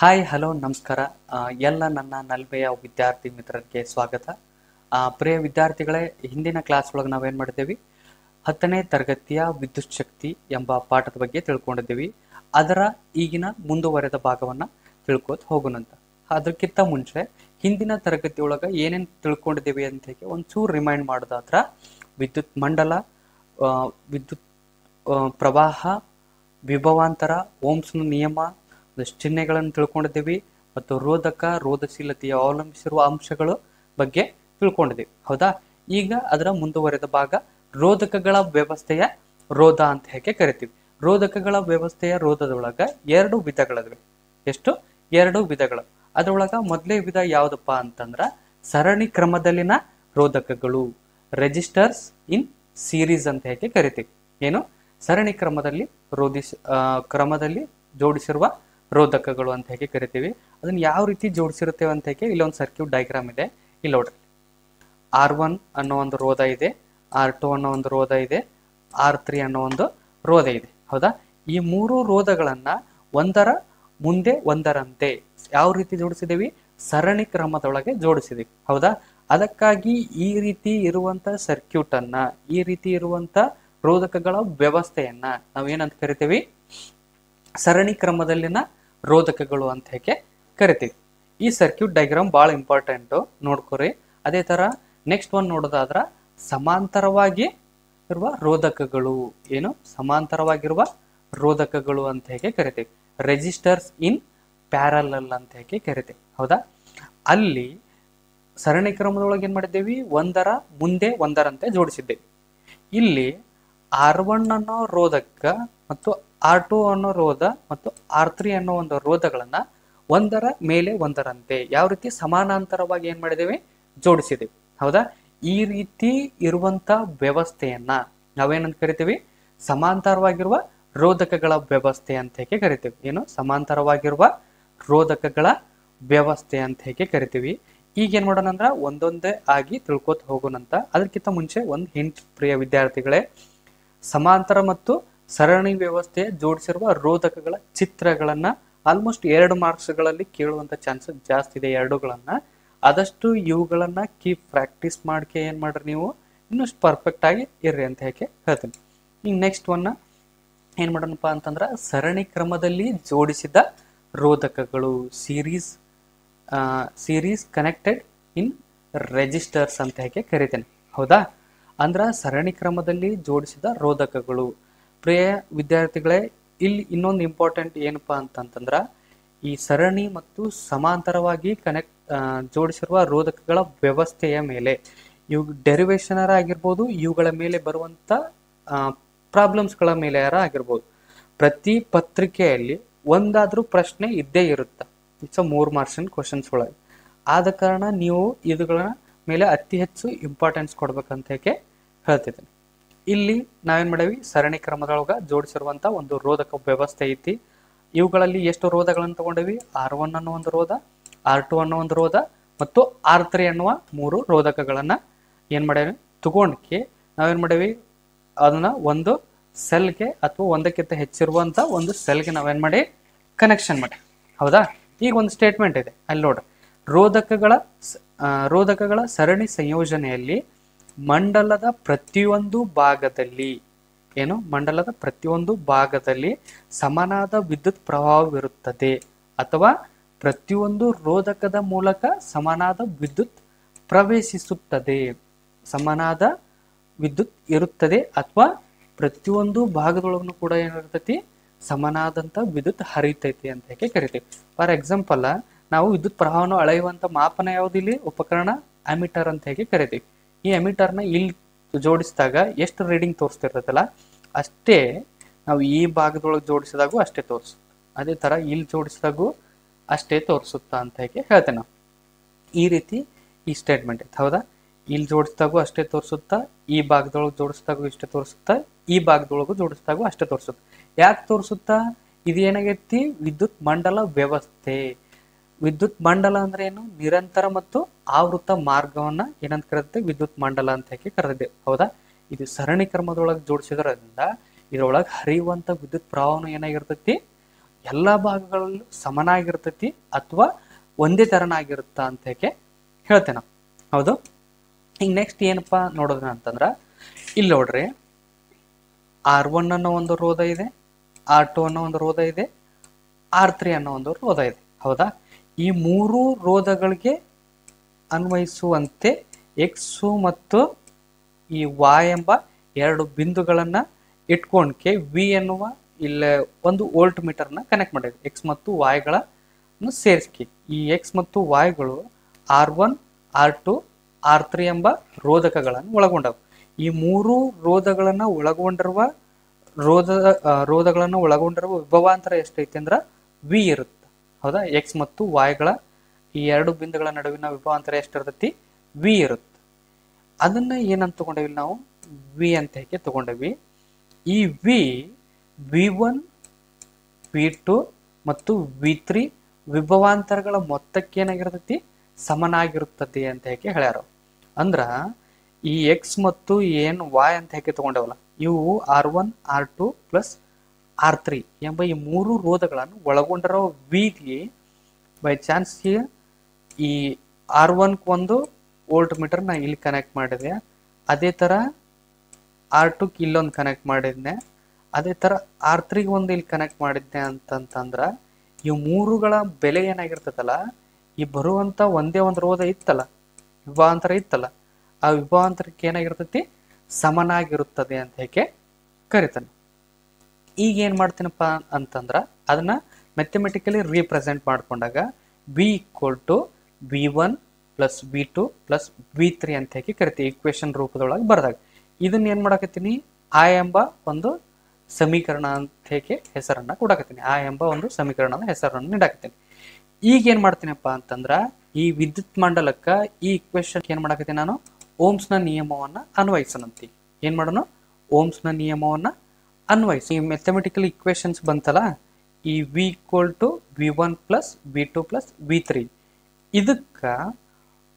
Hi hello ನಮಸ್ಕಾರ. ಎಲ್ಲ ನನ್ನ ನಲ್ಮೆಯ ವಿದ್ಯಾರ್ಥಿ ಮಿತ್ರರಿಗೆ ಸ್ವಾಗತ. ಪ್ರಿಯ ವಿದ್ಯಾರ್ಥಿಗಳೇ, ಹಿಂದಿನ ಕ್ಲಾಸ್ ಒಳಗೆ ನಾವೇನು ಮಾಡಿದ್ದೇವೆ, 10ನೇ ತರಗತಿಯ ವಿದ್ಯುತ್ ಶಕ್ತಿ ಎಂಬ ಪಾಠದ ಬಗ್ಗೆ ತಿಳ್ಕೊಂಡಿದ್ದೀವಿ. ಅದರ ಈಗಿನ ಮುಂದುವರೆದ ಭಾಗವನ್ನು ತಿಳ್ಕೋತ ಹೋಗೋಣಂತ. ಅದಕ್ಕಿಂತ ಮುಂಚೆ ಹಿಂದಿನ ತರಗತಿ ಒಳಗೆ ಏನೇನು ತಿಳ್ಕೊಂಡಿದ್ದೀವಿ ಅಂತ ಹೇಳಿ ಒಂಚೂರು ರಿಮೈಂಡ್ ಮಾಡೋದಾದ್ರ, ವಿದ್ಯುತ್ ಮಂಡಲ, ವಿದ್ಯುತ್ ಪ್ರವಾಹ, ವಿಭವಾಂತರ, ಓಮ್ಸ್ನ ನಿಯಮ, ಚಿಹ್ನೆಗಳನ್ನು ತಿಳ್ಕೊಂಡಿದ್ದೀವಿ ಮತ್ತು ರೋಧಕ, ರೋಧಶೀಲತೆಯ ಅವಲಂಬಿಸಿರುವ ಅಂಶಗಳು ಬಗ್ಗೆ ತಿಳ್ಕೊಂಡಿದ್ದೀವಿ. ಹೌದಾ? ಈಗ ಅದರ ಮುಂದುವರೆದ ಭಾಗ ರೋಧಕಗಳ ವ್ಯವಸ್ಥೆಯ ರೋಧ ಅಂತ ಹೇಗೆ ಕರಿತೀವಿ. ರೋಧಕಗಳ ವ್ಯವಸ್ಥೆಯ ರೋಧದೊಳಗ ಎರಡು ವಿಧಗಳಿವೆ. ಎಷ್ಟು? ಎರಡು ವಿಧಗಳು. ಅದರೊಳಗ ಮೊದಲೇ ವಿಧ ಯಾವ್ದಪ್ಪ ಅಂತಂದ್ರ ಸರಣಿ ಕ್ರಮದಲ್ಲಿನ ರೋಧಕಗಳು, ರೆಜಿಸ್ಟರ್ಸ್ ಇನ್ ಸೀರೀಸ್ ಅಂತ ಹೇಗೆ ಕರಿತೀವಿ. ಏನು? ಸರಣಿ ಕ್ರಮದಲ್ಲಿ ಜೋಡಿಸಿರುವ ರೋಧಕಗಳು ಅಂತ ಹೇಗೆ ಕರಿತೀವಿ. ಅದನ್ನ ಯಾವ ರೀತಿ ಜೋಡಿಸಿರುತ್ತೇವೆ ಅಂತ ಹೇಗೆ ಇಲ್ಲೊಂದು ಸರ್ಕ್ಯೂಟ್ ಡಯಾಗ್ರಾಮ್ ಇದೆ. ಇಲ್ಲಿ ನೋಡ್ರಿ, R1 ಅನ್ನೋ ಒಂದು ರೋಧ ಇದೆ, R2 ಅನ್ನೋ ಒಂದು ರೋಧ ಇದೆ, R3 ಅನ್ನೋ ಒಂದು ರೋಧ ಇದೆ. ಹೌದಾ? ಈ ಮೂರು ರೋಧಗಳನ್ನ ಒಂದರ ಮುಂದೆ ಒಂದರಂತೆ ಯಾವ ರೀತಿ ಜೋಡಿಸಿದೀವಿ? ಸರಣಿ ಕ್ರಮದೊಳಗೆ ಜೋಡಿಸಿದೀವಿ. ಹೌದಾ? ಅದಕ್ಕಾಗಿ ಈ ರೀತಿ ಇರುವಂತ ಸರ್ಕ್ಯೂಟ್ ಅನ್ನ, ಈ ರೀತಿ ಇರುವಂತ ರೋಧಕಗಳ ವ್ಯವಸ್ಥೆಯನ್ನ ನಾವೇನಂತ ಕರಿತೀವಿ? ಸರಣಿ ಕ್ರಮದಲ್ಲಿನ ರೋಧಕಗಳು ಅಂತ ಹೇಗೆ ಕರಿತೀವಿ. ಈ ಸರ್ಕ್ಯೂಟ್ ಡಯಾಗ್ರಾಮ್ ಬಹಳ ಇಂಪಾರ್ಟೆಂಟ್, ನೋಡ್ಕೊರಿ. ಅದೇ ತರ ನೆಕ್ಸ್ಟ್ ಒನ್ ನೋಡೋದಾದ್ರ ಸಮಾಂತರವಾಗಿ ಇರುವ ರೋಧಕಗಳು. ಏನು? ಸಮಾಂತರವಾಗಿರುವ ರೋಧಕಗಳು ಅಂತ ಹೇಗೆ ಕರಿತೀವಿ. ರೆಜಿಸ್ಟರ್ಸ್ ಇನ್ ಪ್ಯಾರಲಲ್ ಅಂತ ಹೇಗೆ ಕರಿತೀವಿ. ಹೌದಾ? ಅಲ್ಲಿ ಸರಣಿ ಕ್ರಮದೊಳಗೆ ಏನ್ ಮಾಡಿದ್ದೇವೆ? ಒಂದರ ಮುಂದೆ ಒಂದರಂತೆ ಜೋಡಿಸಿದ್ದೇವೆ. ಇಲ್ಲಿ R1 ಅನ್ನೋ ರೋಧಕ ಮತ್ತು R2 ಅನ್ನೋ ರೋಧ ಮತ್ತು R3 ಅನ್ನೋ ಒಂದು ರೋಧಗಳನ್ನ ಒಂದರ ಮೇಲೆ ಒಂದರಂತೆ ಯಾವ ರೀತಿ ಸಮಾನಾಂತರವಾಗಿ ಏನ್ ಮಾಡಿದ್ದೇವೆ? ಜೋಡಿಸಿದ್ದೇವೆ. ಹೌದಾ? ಈ ರೀತಿ ಇರುವಂತ ವ್ಯವಸ್ಥೆಯನ್ನ ನಾವೇನಂತ ಕರಿತೀವಿ? ಸಮಾಂತರವಾಗಿರುವ ರೋಧಕಗಳ ವ್ಯವಸ್ಥೆ ಅಂತ ಹೇಗೆ ಕರಿತೀವಿ. ಏನು? ಸಮಾಂತರವಾಗಿರುವ ರೋಧಕಗಳ ವ್ಯವಸ್ಥೆ ಅಂತ ಹೇಗೆ ಕರಿತೀವಿ. ಈಗ ಏನ್ ಮಾಡೋಣ ಅಂದ್ರ ಒಂದೊಂದೇ ಆಗಿ ತಿಳ್ಕೊತ ಹೋಗೋಣಂತ. ಅದಕ್ಕಿಂತ ಮುಂಚೆ ಒಂದು ಹಿಂಟ್, ಪ್ರಿಯ ವಿದ್ಯಾರ್ಥಿಗಳೇ. ಸಮಾಂತರ ಮತ್ತು ಸರಣಿ ವ್ಯವಸ್ಥೆ ಜೋಡಿಸಿರುವ ರೋಧಕಗಳ ಚಿತ್ರಗಳನ್ನ ಆಲ್ಮೋಸ್ಟ್ 2 ಮಾರ್ಕ್ಸ್ಗಳಲ್ಲಿ ಕೇಳುವಂತ ಚಾನ್ಸಸ್ ಜಾಸ್ತಿ ಇದೆ. ಎರಡುಗಳನ್ನ ಆದಷ್ಟು ಇವುಗಳನ್ನ ಕೀಪ್ ಪ್ರಾಕ್ಟೀಸ್ ಮಾಡ್ಕೆ ಏನ್ ಮಾಡ್ರಿ, ನೀವು ಇನ್ನಷ್ಟು ಪರ್ಫೆಕ್ಟ್ ಆಗಿ ಇರ್ರಿ ಅಂತ ಹೇಗೆ ಹೇಳ್ತೀನಿ. ಈಗ ನೆಕ್ಸ್ಟ್ ಒನ್ನ ಏನ್ ಮಾಡೋಣಪ್ಪ ಅಂತಂದ್ರ ಸರಣಿ ಕ್ರಮದಲ್ಲಿ ಜೋಡಿಸಿದ ರೋಧಕಗಳು, ಸೀರೀಸ್ ಕನೆಕ್ಟೆಡ್ ಇನ್ ರೆಜಿಸ್ಟರ್ಸ್ ಅಂತ ಹೇಗೆ ಕರಿತೇನೆ. ಹೌದಾ? ಅಂದ್ರ ಸರಣಿ ಕ್ರಮದಲ್ಲಿ ಜೋಡಿಸಿದ ರೋಧಕಗಳು. ಪ್ರಿಯ ವಿದ್ಯಾರ್ಥಿಗಳೇ, ಇಲ್ಲಿ ಇನ್ನೊಂದು ಇಂಪಾರ್ಟೆಂಟ್ ಏನಪ್ಪಾ ಅಂತಂದ್ರ ಈ ಸರಣಿ ಮತ್ತು ಸಮಾಂತರವಾಗಿ ಜೋಡಿಸಿರುವ ರೋಧಕಗಳ ವ್ಯವಸ್ಥೆಯ ಮೇಲೆ, ಇವು ಡೆರಿವೇಶನ್ ಆಗಿರ್ಬೋದು, ಇವುಗಳ ಮೇಲೆ ಬರುವಂತ ಪ್ರಾಬ್ಲಮ್ಸ್ಗಳ ಮೇಲೆ ಆಗಿರ್ಬೋದು, ಪ್ರತಿ ಪತ್ರಿಕೆಯಲ್ಲಿ ಒಂದಾದ್ರೂ ಪ್ರಶ್ನೆ ಇದ್ದೇ ಇರುತ್ತೆ. ಇಟ್ಸ್ 3 ಮಾರ್ಕ್ಸಿನ ಕ್ವಶನ್ಸ್ ಒಳಗೆ. ಆದ ಕಾರಣ ನೀವು ಇವುಗಳ ಮೇಲೆ ಅತಿ ಹೆಚ್ಚು ಇಂಪಾರ್ಟೆನ್ಸ್ ಕೊಡ್ಬೇಕಂತ ಹೇಗೆ ಹೇಳ್ತಿದ್ದೀನಿ. ಇಲ್ಲಿ ನಾವೇನ್ ಮಾಡೇವಿ? ಸರಣಿ ಕ್ರಮದೊಳಗ ಜೋಡಿಸಿರುವಂತ ಒಂದು ರೋಧಕ ವ್ಯವಸ್ಥೆ ಐತಿ. ಇವುಗಳಲ್ಲಿ ಎಷ್ಟು ರೋಧಗಳನ್ನು ತಗೊಂಡೇವಿ? R1 ಅನ್ನೋ ಒಂದು ರೋಧ, R2 ಅನ್ನೋ ಒಂದು ರೋಧ ಮತ್ತು R3 ಅನ್ನುವ 3 ರೋಧಕಗಳನ್ನ ಏನ್ ಮಾಡೇವಿ? ತಗೊಂಡ್ಕೆ ನಾವೇನ್ ಮಾಡೇವಿ? ಅದನ್ನ ಒಂದು ಸೆಲ್ಗೆ ಅಥವಾ ಒಂದಕ್ಕಿಂತ ಹೆಚ್ಚಿರುವಂತ ಒಂದು ಸೆಲ್ಗೆ ನಾವೇನ್ ಮಾಡಿ ಕನೆಕ್ಷನ್ ಮಾಡಿ. ಹೌದಾ? ಈಗ ಒಂದು ಸ್ಟೇಟ್ಮೆಂಟ್ ಇದೆ, ಅಲ್ಲಿ ನೋಡ್ರಿ. ರೋಧಕಗಳ ಸರಣಿ ಸಂಯೋಜನೆಯಲ್ಲಿ ಮಂಡಲದ ಪ್ರತಿಯೊಂದು ಭಾಗದಲ್ಲಿ ಮಂಡಲದ ಪ್ರತಿಯೊಂದು ಭಾಗದಲ್ಲಿ ಸಮನಾದ ವಿದ್ಯುತ್ ಪ್ರವಾಹವಿರುತ್ತದೆ ಅಥವಾ ಪ್ರತಿಯೊಂದು ರೋಧಕದ ಮೂಲಕ ಸಮನಾದ ವಿದ್ಯುತ್ ಪ್ರವೇಶಿಸುತ್ತದೆ. ಸಮನಾದ ವಿದ್ಯುತ್ ಇರುತ್ತದೆ ಅಥವಾ ಪ್ರತಿಯೊಂದು ಭಾಗದೊಳಗೂ ಕೂಡ ಏನಿರ್ತೈತಿ? ಸಮನಾದಂತ ವಿದ್ಯುತ್ ಹರಿತೈತಿ ಅಂತ ಹೇಗೆ ಕರಿತೀವಿ. ಫಾರ್ ಎಕ್ಸಾಂಪಲ್, ನಾವು ವಿದ್ಯುತ್ ಪ್ರವಾಹವನ್ನು ಅಳೆಯುವಂತ ಮಾಪನ ಯಾವುದಿಲ್ಲಿ? ಉಪಕರಣ ಅಮಿಟರ್ ಅಂತ ಹೇಗೆ ಕರಿತೀವಿ. ಈ ಅಮಿಟರ್ನ ಇಲ್ಲಿ ಜೋಡಿಸಿದಾಗ ಎಷ್ಟು ರೀಡಿಂಗ್ ತೋರಿಸ್ತಿರ್ತೈತಲ್ಲ ಅಷ್ಟೇ ನಾವು ಈ ಭಾಗದೊಳಗೆ ಜೋಡಿಸಿದಾಗೂ ಅಷ್ಟೇ ತೋರಿಸುತ್ತೆ. ಅದೇ ತರ ಇಲ್ಲಿ ಜೋಡಿಸಿದಾಗೂ ಅಷ್ಟೇ ತೋರಿಸುತ್ತಾ ಅಂತ ಹೇಗೆ ಹೇಳ್ತೇವೆ ನಾವು. ಈ ರೀತಿ ಈ ಸ್ಟೇಟ್ಮೆಂಟ್ ಐತೆ. ಹೌದಾ? ಇಲ್ಲಿ ಜೋಡಿಸಿದಾಗೂ ಅಷ್ಟೇ ತೋರಿಸುತ್ತಾ, ಈ ಭಾಗದೊಳಗೆ ಜೋಡಿಸಿದಾಗೂ ಇಷ್ಟೇ ತೋರಿಸುತ್ತಾ, ಈ ಭಾಗದೊಳಗೂ ಜೋಡಿಸಿದಾಗೂ ಅಷ್ಟೇ ತೋರಿಸುತ್ತೆ. ಯಾಕೆ ತೋರಿಸುತ್ತಾ? ಇದು ಏನಾಗೈತಿ? ವಿದ್ಯುತ್ ಮಂಡಲ ವ್ಯವಸ್ಥೆ. ವಿದ್ಯುತ್ ಮಂಡಲ ಅಂದ್ರೆ ಏನು? ನಿರಂತರ ಮತ್ತು ಆವೃತ ಮಾರ್ಗವನ್ನ ಏನಂತ ಕರೆಯುತ್ತೆ? ವಿದ್ಯುತ್ ಮಂಡಲ ಅಂತ ಹೇಗೆ ಕರೆದಿದೆ. ಹೌದಾ? ಇದು ಸರಣಿ ಕ್ರಮದೊಳಗೆ ಜೋಡಿಸಿದ್ರಿಂದ ಇದರೊಳಗೆ ಹರಿಯುವಂತ ವಿದ್ಯುತ್ ಪ್ರವಾಹನು ಏನಾಗಿರ್ತೈತಿ? ಎಲ್ಲ ಭಾಗಗಳಲ್ಲೂ ಸಮನಾಗಿರ್ತೈತಿ ಅಥವಾ ಒಂದೇ ತರನಾಗಿರುತ್ತಾ ಅಂತ ಹೇಳ್ತೇನೆ ನಾವು. ಹೌದು. ಈಗ ನೆಕ್ಸ್ಟ್ ಏನಪ್ಪಾ ನೋಡೋದ್ರ ಅಂತಂದ್ರ ಇಲ್ಲಿ ನೋಡ್ರಿ R1 ಅನ್ನೋ ಒಂದು ರೋಧ ಇದೆ, R2 ಅನ್ನೋ ಒಂದು ರೋಧ ಇದೆ, R3 ಅನ್ನೋ ಒಂದು ರೋಧ ಇದೆ. ಹೌದಾ. ಈ ಮೂರು ರೋಧಗಳಿಗೆ ಅನ್ವಯಿಸುವಂತೆ ಎಕ್ಸ್ ಮತ್ತು ಈ Y ಎಂಬ ಎರಡು ಬಿಂದುಗಳನ್ನ ಇಟ್ಕೊಂಡ್ಕೆ ವಿ ಎನ್ನುವ ಇಲ್ಲ ಒಂದು ವೋಲ್ಟ್ ಮೀಟರ್ನ ಕನೆಕ್ಟ್ ಮಾಡಿದೆ. ಎಕ್ಸ್ ಮತ್ತು ವಾಯ್ಗಳನ್ನು ಸೇರಿಸಿ ಈ ಎಕ್ಸ್ ಮತ್ತು ವಾಯ್ಗಳು R1, R2, R3 ಎಂಬ ರೋಧಕಗಳನ್ನು ಒಳಗೊಂಡವು. ಈ ಮೂರು ರೋಧಗಳನ್ನ ಒಳಗೊಂಡಿರುವ ರೋಧಗಳನ್ನು ಒಳಗೊಂಡಿರುವ ವಿಭವಾಂತರ ಎಷ್ಟೈತಿ ಅಂದ್ರ ವಿ ಇರುತ್ತೆ. ಹೌದಾ. ಎಕ್ಸ್ ಮತ್ತು ವಾಯ್ಗಳ ಈ ಎರಡು ಬಿಂದುಗಳ ನಡುವಿನ ವಿಭವಾಂತರ ಎಷ್ಟಿರ್ತೈತಿ? ವಿ ಇರುತ್ತೆ. ಅದನ್ನ ಏನಂತ ತಗೊಂಡೇವಿ ನಾವು? ವಿ ಅಂತ ತಗೊಂಡೇವಿ. ಈ ವಿ1, ವಿ2 ಮತ್ತು ವಿ3 ವಿಭವಾಂತರಗಳ ಮೊತ್ತಕ್ಕೆ ಏನಾಗಿರ್ತೈತಿ? ಸಮನಾಗಿರುತ್ತದೆ ಅಂತ ಹೇಳ್ಯಾರ. ಅಂದ್ರ ಈ ಎಕ್ಸ್ ಮತ್ತು ಏನ್ ವಾಯ್ ಅಂತ ತಗೊಂಡೇವಲ್ಲ, ಇವು R1, R2 ಪ್ಲಸ್ R3 ಎಂಬ ಈ ಮೂರು ರೋಧಗಳನ್ನು ಒಳಗೊಂಡಿರೋ ವಿಗೆ ಬೈ ಚಾನ್ಸ್ ಈ R1 ಒಂದು ವೋಲ್ಟ್ ಮೀಟರ್ ನಾ ಇಲ್ಲಿ ಕನೆಕ್ಟ್ ಮಾಡಿದೆ, ಅದೇ ತರ R2 ಇಲ್ಲೊಂದು ಕನೆಕ್ಟ್ ಮಾಡಿದ್ನೆ, ಅದೇ ತರ R3 ಒಂದು ಇಲ್ಲಿ ಕನೆಕ್ಟ್ ಮಾಡಿದ್ದೆ ಅಂತಂದ್ರ ಈ ಮೂರುಗಳ ಬೆಲೆ ಏನಾಗಿರ್ತದಲ್ಲ, ಈ ಬರುವಂತ ಒಂದೇ ಒಂದು ರೋಧ ಇತ್ತಲ್ಲ, ವಿಭವಾಂತರ ಇತ್ತಲ್ಲ, ಆ ವಿಭವಾಂತರಕ್ಕೆ ಏನಾಗಿರ್ತೈತಿ? ಸಮನಾಗಿರುತ್ತದೆ ಅಂತ ಕರಿತಾನೆ. ಈಗ ಏನ್ ಮಾಡ್ತೀನಪ್ಪ ಅಂತಂದ್ರ ಅದನ್ನ ಮ್ಯಾಥಮೆಟಿಕಲಿ ರೀಪ್ರೆಸೆಂಟ್ ಮಾಡ್ಕೊಂಡಾಗ V equal to V one plus V two plus ವಿ3 ಅಂತ ಕರಿತೀವಿ ಈಕ್ವೇಶನ್ ರೂಪದೊಳಗೆ ಬರ್ದಾಗ. ಇದನ್ನ ಏನ್ ಮಾಡಕತ್ತೀನಿ? ಆ ಎಂಬ ಒಂದು ಸಮೀಕರಣ ಅಂತ ಹೆಸರನ್ನ ಕೊಡಕತ್ತೀನಿ. ಆ ಎಂಬ ಒಂದು ಸಮೀಕರಣದ ಹೆಸರನ್ನು ನೀಡಾಕತ್ತೀನಿ. ಈಗ ಏನ್ ಮಾಡ್ತೀನಪ್ಪ ಅಂತಂದ್ರ ಈ ವಿದ್ಯುತ್ ಮಂಡಲಕ್ಕ ಈ ಈಕ್ವೇಶನ್ ಏನ್ ಮಾಡಕತ್ತೀನಿ ನಾನು? ಓಮ್ಸ್ ನ ನಿಯಮವನ್ನ ಅನ್ವಯಿಸನಂತಿ. ಏನ್ ಮಾಡೋಣ? ಓಮ್ಸ್ ನ ನಿಯಮವನ್ನ ಅನ್ವಯಿಸಿ. ಈ ಮ್ಯಾಥಮೆಟಿಕಲ್ ಈಕ್ವೇಶನ್ಸ್ ಬಂತಲ್ಲ, ಈ V equal to V one plus V two plus ವಿ3 ಇದಕ್ಕ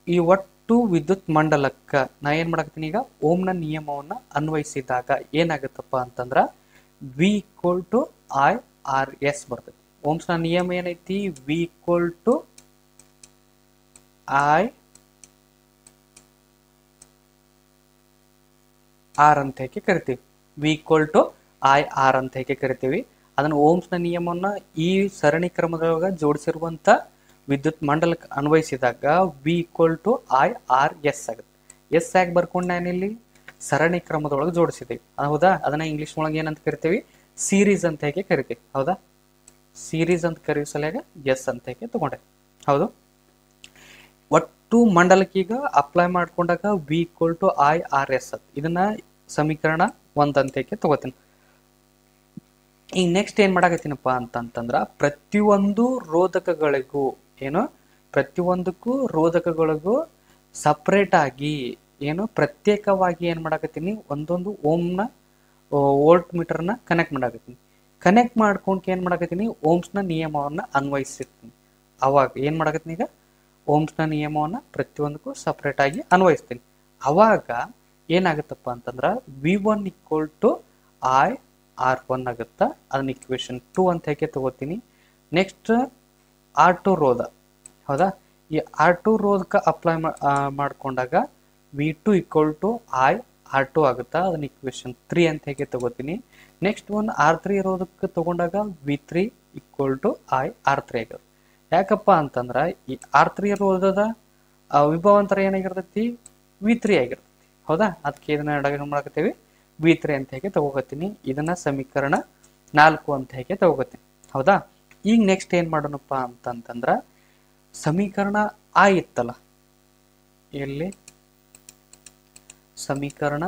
ಈ ಒಟ್ಟು ವಿದ್ಯುತ್ ಮಂಡಲಕ್ಕ ನಾ ಏನ್ ಮಾಡಕತ್ತೀನಿ? ಈಗ ಓಮ್ನ ನಿಯಮವನ್ನ ಅನ್ವಯಿಸಿದಾಗ ಏನಾಗುತ್ತಪ್ಪ ಅಂತಂದ್ರ V equal to I R S ಬರ್ತೈತಿ. ಓಮ್ಸ್ ನ ನಿಯಮ ಏನೈತಿ? V equal to I R ಅಂತ ಕರಿತೀವಿ. V equal to I R ಅಂತ ಕರಿತೀವಿ. ಅದನ್ನ ಓಮ್ಸ್ ನ ನಿಯಮವನ್ನ ಈ ಸರಣಿ ಕ್ರಮದೊಳಗ ಜೋಡಿಸಿರುವಂತ ವಿದ್ಯುತ್ ಮಂಡಲಕ್ಕೆ ಅನ್ವಯಿಸಿದಾಗ V equal to I R S ಆಗುತ್ತೆ. ಎಸ್ ಆಗಿ ಬರ್ಕೊಂಡು ನಾನಿಲ್ಲಿ ಸರಣಿ ಕ್ರಮದೊಳಗೆ ಜೋಡಿಸಿದ್ದೀವಿ. ಹೌದಾ. ಅದನ್ನ ಇಂಗ್ಲಿಷ್ ಒಳಗೆ ಏನಂತ ಕರಿತೀವಿ? ಸೀರೀಸ್ ಅಂತ ಕರಿತೀವಿ. ಹೌದಾ. ಸೀರೀಸ್ ಅಂತ ಕರೆಯೋ ಸಲುವಾಗ ಎಸ್ ಅಂತ ತಗೊಂಡೆ. ಹೌದು. ಒಟ್ಟು ಮಂಡಲಕ್ಕೆ ಈಗ ಅಪ್ಲೈ ಮಾಡ್ಕೊಂಡಾಗ V equal to I R S ಇದನ್ನ ಸಮೀಕರಣ 1 ಅಂತ ತಗೋತೀನಿ. ಈಗ ನೆಕ್ಸ್ಟ್ ಏನ್ ಮಾಡಾಕತ್ತೀನಪ್ಪ ಅಂತಂದ್ರ ಪ್ರತಿಯೊಂದು ರೋಧಕಗಳಿಗೂ ಪ್ರತಿಯೊಂದಕ್ಕೂ ರೋಧಕಗಳಿಗೂ ಸಪ್ರೇಟ್ ಆಗಿ ಪ್ರತ್ಯೇಕವಾಗಿ ಏನ್ ಮಾಡಾಕತ್ತೀನಿ? ಒಂದೊಂದು ಓಮ್ನ ವೋಲ್ಟ್ ಮೀಟರ್ನ ಕನೆಕ್ಟ್ ಮಾಡಾಕತ್ತೀನಿ. ಕನೆಕ್ಟ್ ಮಾಡ್ಕೊಂಡ್ ಏನ್ ಮಾಡಾಕತ್ತೀನಿ? ಓಮ್ಸ್ ನ ನಿಯಮವನ್ನ ಅನ್ವಯಿಸಿರ್ತೀನಿ. ಅವಾಗ ಏನ್ ಮಾಡಾಕತ್ತೀನಿ? ಈಗ ಓಮ್ಸ್ ನ ನಿಯಮವನ್ನ ಪ್ರತಿಯೊಂದಕ್ಕೂ ಸಪ್ರೇಟ್ ಆಗಿ ಅನ್ವಯಿಸ್ತೀನಿ. ಅವಾಗ ಏನಾಗುತ್ತಪ್ಪ ಅಂತಂದ್ರ ವಿ1 ಈಕ್ವಲ್ ಟು ಐ R1 ಆಗುತ್ತಾ. ಅದನ್ನ ಇಕ್ವೇಶನ್ 2 ಅಂತ ತಗೋತೀನಿ. Next R2 ರೋಧ. ಹೌದಾ. ಈ R2 ರೋಧಕ ಅಪ್ಲೈ ಮಾಡ್ಕೊಂಡಾಗ ವಿ2 ಈಕ್ವಲ್ ಟು ಐ R2 ಆಗುತ್ತಾ. ಅದನ್ನ ಇಕ್ವೇಶನ್ 3 ಅಂತ ತಗೋತೀನಿ. ನೆಕ್ಸ್ಟ್ ಒಂದು R3 ರೋಧಕ್ಕೆ ತಗೊಂಡಾಗ ವಿ3 ಈಕ್ವಲ್ ಟು ಐ R3 ಆಗುತ್ತೆ. ಯಾಕಪ್ಪ ಅಂತಂದ್ರ ಈ R3 ರೋಧದ ವಿಭವಾಂತರ ಏನಾಗಿರ್ತೈತಿ? ವಿ3 ಆಗಿರ್ತೈತಿ. ಹೌದಾ. ಅದಕ್ಕೆ ಇದನ್ನ ಮಾಡಕತ್ತೀವಿ ವಿ3 ಅಂತ ತಗೋತೀನಿ. ಇದನ್ನ ಸಮೀಕರಣ 4 ಅಂತ ತಗೋತೀನಿ. ಹೌದಾ. ಈಗ ನೆಕ್ಸ್ಟ್ ಏನ್ ಮಾಡೋಣಪ್ಪ ಅಂತಂದ್ರ ಸಮೀಕರಣ ಆ ಇತ್ತಲ್ಲ, ಎಲ್ಲಿ ಸಮೀಕರಣ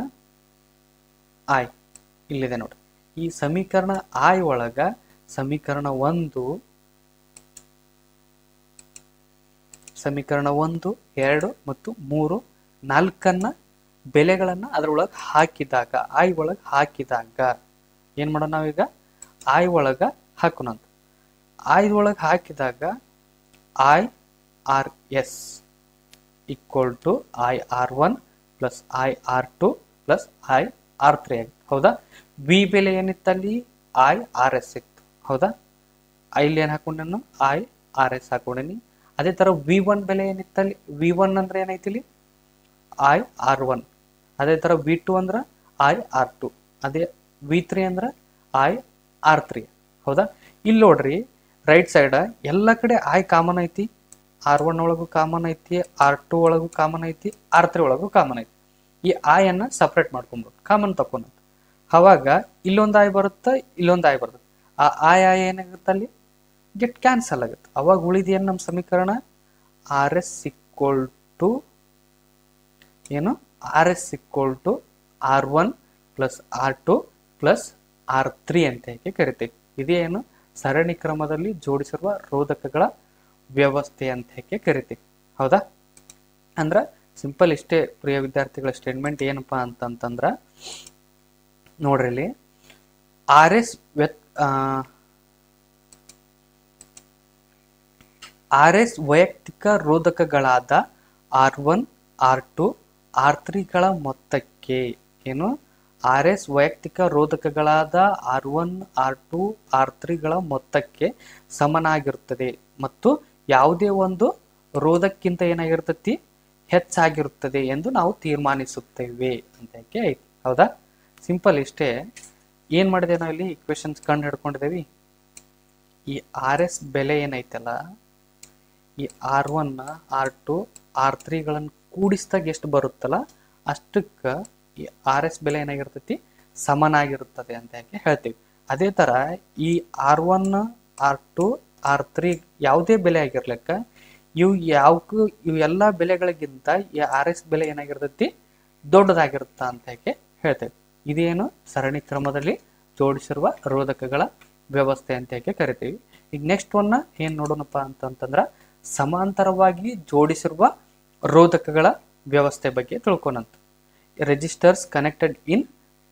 ಐ ಇಲ್ಲಿದೆ ನೋಡಿ. ಈ ಸಮೀಕರಣ ಐ ಒಳಗ ಸಮೀಕರಣ 1, ಸಮೀಕರಣ 1, 2 ಮತ್ತು 3, 4 ಬೆಲೆಗಳನ್ನ ಅದ್ರೊಳಗೆ ಹಾಕಿದಾಗ ಐ ಒಳಗೆ ಹಾಕಿದಾಗ ಏನ್ ಮಾಡೋಣ ನಾವೀಗ? ಐ ಒಳಗ ಹಾಕೋಣಂತ. ಐ ಒಳಗೆ ಹಾಕಿದಾಗ I R S equal to I R1 plus I R2 plus I R3 ಆಗುತ್ತೆ. ಹೌದಾ. ವಿ ಬೆಲೆ ಏನಿತ್ತಲ್ಲಿ? ಐ ಆರ್ ಎಸ್ ಇತ್ತು. ಹೌದಾ. ಇಲ್ಲಿ ಏನು ಹಾಕೊಂಡೇನು ಐ ಆರ್ ಎಸ್ ಹಾಕೊಂಡೇನಿ. ಅದೇ ಥರ V1 ಬೆಲೆ ಏನಿತ್ತಲ್ಲಿ, V1 ಅಂದ್ರೆ ಏನೈತಿ ಇಲ್ಲಿ ಐ ಆರ್ ಒನ್. ಅದೇ ಥರ V2 ಅಂದ್ರೆ ಐ ಆರ್ ಟು. ಅದೇ V3 ಅಂದ್ರೆ ಐ ಆರ್ ತ್ರೀ. ಹೌದಾ? ಇಲ್ಲಿ ನೋಡ್ರಿ ರೈಟ್ ಸೈಡ್ ಎಲ್ಲ ಕಡೆ ಐ ಕಾಮನ್ ಐತಿ, R1 ಒಳಗೂ ಕಾಮನ್ ಐತಿ, R2 ಒಳಗೂ ಕಾಮನ್ ಐತಿ, R3 ಒಳಗೂ ಕಾಮನ್ ಐತಿ. ಈ ಐ ಅನ್ನ ಸಪ್ರೇಟ್ ಮಾಡ್ಕೊಂಡ್ಬಿಟ್ಟು ಕಾಮನ್ ತಕೊಂಡ್ ಅವಾಗ ಇಲ್ಲೊಂದು ಐ ಬರುತ್ತೆ, ಇಲ್ಲೊಂದು ಐ ಬರುತ್ತೆ. ಆ ಐ ಏನಾಗುತ್ತೆ ಅಲ್ಲಿ ಗೆಟ್ ಕ್ಯಾನ್ಸಲ್ ಆಗುತ್ತೆ. ಅವಾಗ ಉಳಿದೇನು ನಮ್ಮ ಸಮೀಕರಣ ಆರ್ ಎಸ್ ಇಕ್ವಲ್ ಟು ಏನು RS equal to R1 plus R2 plus R3 ಅಂತ ಹೇಗೆ ಕರಿತೀವಿ. ಇದೇನು ಸರಣಿ ಕ್ರಮದಲ್ಲಿ ಜೋಡಿಸಿರುವ ರೋಧಕಗಳ ವ್ಯವಸ್ಥೆ ಅಂತ ಹೇಗೆ ಕರಿತೀವಿ. ಹೌದಾ? ಅಂದ್ರ ಸಿಂಪಲ್ ಇಷ್ಟೇ ಪ್ರಿಯ ವಿದ್ಯಾರ್ಥಿಗಳ ಸ್ಟೇಟ್ಮೆಂಟ್ ಏನಪ್ಪಾ ಅಂತಂತಂದ್ರ ನೋಡ್ರಿ ಇಲ್ಲಿ RS ವೈಯಕ್ತಿಕ ರೋಧಕಗಳಾದ R1 R2 R3ಗಳ ಮೊತ್ತಕ್ಕೆ ಏನು RS ವೈಯಕ್ತಿಕ ರೋಧಕಗಳಾದ R1 R2 R3ಗಳ ಮೊತ್ತಕ್ಕೆ ಸಮನಾಗಿರುತ್ತದೆ ಮತ್ತು ಯಾವುದೇ ಒಂದು ರೋಧಕ್ಕಿಂತ ಏನಾಗಿರ್ತತಿ ಹೆಚ್ಚಾಗಿರುತ್ತದೆ ಎಂದು ನಾವು ತೀರ್ಮಾನಿಸುತ್ತೇವೆ ಅಂತ ಐತಿ. ಹೌದಾ? ಸಿಂಪಲ್ ಇಷ್ಟೇ. ಏನ್ ಮಾಡಿದೆ ನಾವು ಇಲ್ಲಿ ಇಕ್ವೇಶನ್ಸ್ ಕಂಡು ಹಿಡ್ಕೊಂಡಿದ್ದೇವೆ. ಈ RS ಬೆಲೆ ಏನೈತಲ್ಲ, ಈ R1 R2 R3ಗಳನ್ನು ಕೂಡಿಸಿದಾಗ ಎಷ್ಟು ಬರುತ್ತಲ್ಲ ಅಷ್ಟಕ್ಕೆ ಈ RS ಬೆಲೆ ಏನಾಗಿರ್ತೈತಿ ಸಮನಾಗಿರುತ್ತದೆ ಅಂತ ಹೇಳ್ತೀವಿ. ಅದೇ ತರ ಈ R1 R2 R3 ಯಾವುದೇ ಬೆಲೆ ಆಗಿರ್ಲಿಕ್ಕ ಇವು ಎಲ್ಲ ಬೆಲೆಗಳಿಗಿಂತ ಈ RS ಬೆಲೆ ಏನಾಗಿರ್ತೈತಿ ದೊಡ್ಡದಾಗಿರುತ್ತ ಅಂತ ಹೇಳ್ತೇವೆ. ಇದೇನು ಸರಣಿ ಕ್ರಮದಲ್ಲಿ ಜೋಡಿಸಿರುವ ರೋಧಕಗಳ ವ್ಯವಸ್ಥೆ ಅಂತ ಕರಿತೀವಿ. ಈಗ ನೆಕ್ಸ್ಟ್ ಒನ್ನ ಏನ್ ನೋಡೋಣಪ್ಪ ಅಂತಂದ್ರ ಸಮಾಂತರವಾಗಿ ಜೋಡಿಸಿರುವ ರೋಧಕಗಳ ವ್ಯವಸ್ಥೆ ಬಗ್ಗೆ ತಿಳ್ಕೊನಂತ. ರೆಜಿಸ್ಟರ್ಸ್ ಕನೆಕ್ಟೆಡ್ ಇನ್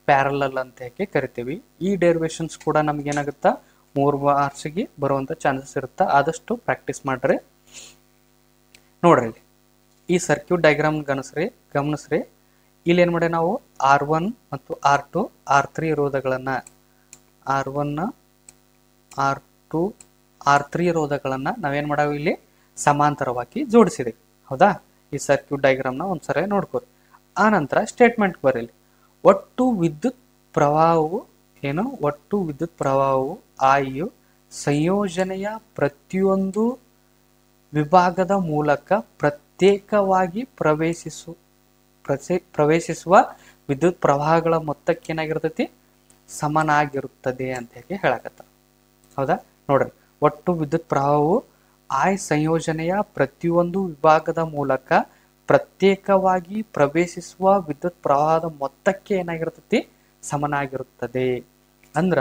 ಪ್ಯಾರಲಲ್ ಅಂತ ಕರಿತೀವಿ. ಈ ಡೆರಿವೇಶನ್ಸ್ ಕೂಡ ನಮ್ಗೆ ಏನಾಗುತ್ತಾ 3 ಮಾರ್ಕ್ಸ್ಗೆ ಬರುವಂತ ಚಾನ್ಸಸ್ ಇರುತ್ತಾ. ಆದಷ್ಟು ಪ್ರಾಕ್ಟೀಸ್ ಮಾಡ್ರಿ. ನೋಡ್ರಿ ಇಲ್ಲಿ ಈ ಸರ್ಕ್ಯೂಟ್ ಡಯಾಗ್ರಾಮ್ ಗಮನಿಸ್ರಿ. ಇಲ್ಲಿ ಏನ್ ಮಾಡಿ ನಾವು R1 ಮತ್ತು R2 R3 ರೋಧಗಳನ್ನ R1 R2 R3 ರೋಧಗಳನ್ನ ನಾವೇನ್ ಮಾಡಾವಿ ಇಲ್ಲಿ ಸಮಾಂತರವಾಗಿ ಜೋಡಿಸಿದೆ. ಹೌದಾ? ಈ ಸರ್ಕ್ಯೂಟ್ ಡಯಾಗ್ರಾಮ್ನ ಒಂದ್ಸರಿ ನೋಡ್ಕೋರಿ. ಆ ನಂತರ ಸ್ಟೇಟ್ಮೆಂಟ್ ಬರಲಿ. ಒಟ್ಟು ವಿದ್ಯುತ್ ಪ್ರವಾಹವು ಆಯು ಸಂಯೋಜನೆಯ ಪ್ರತಿಯೊಂದು ವಿಭಾಗದ ಮೂಲಕ ಪ್ರತ್ಯೇಕವಾಗಿ ಪ್ರವೇಶಿಸುವ ವಿದ್ಯುತ್ ಪ್ರವಾಹಗಳ ಮೊತ್ತಕ್ಕೆ ಏನಾಗಿರ್ತೈತಿ ಸಮನಾಗಿರುತ್ತದೆ ಅಂತ ಹೇಳಕತ್ತ. ಹೌದಾ? ನೋಡ್ರಿ, ಒಟ್ಟು ವಿದ್ಯುತ್ ಪ್ರವಾಹವು ಆಯ್ ಸಂಯೋಜನೆಯ ಪ್ರತಿಯೊಂದು ವಿಭಾಗದ ಮೂಲಕ ಪ್ರತ್ಯೇಕವಾಗಿ ಪ್ರವೇಶಿಸುವ ವಿದ್ಯುತ್ ಪ್ರವಾಹದ ಮೊತ್ತಕ್ಕೆ ಏನಾಗಿರ್ತೈತಿ ಸಮನಾಗಿರುತ್ತದೆ. ಅಂದ್ರ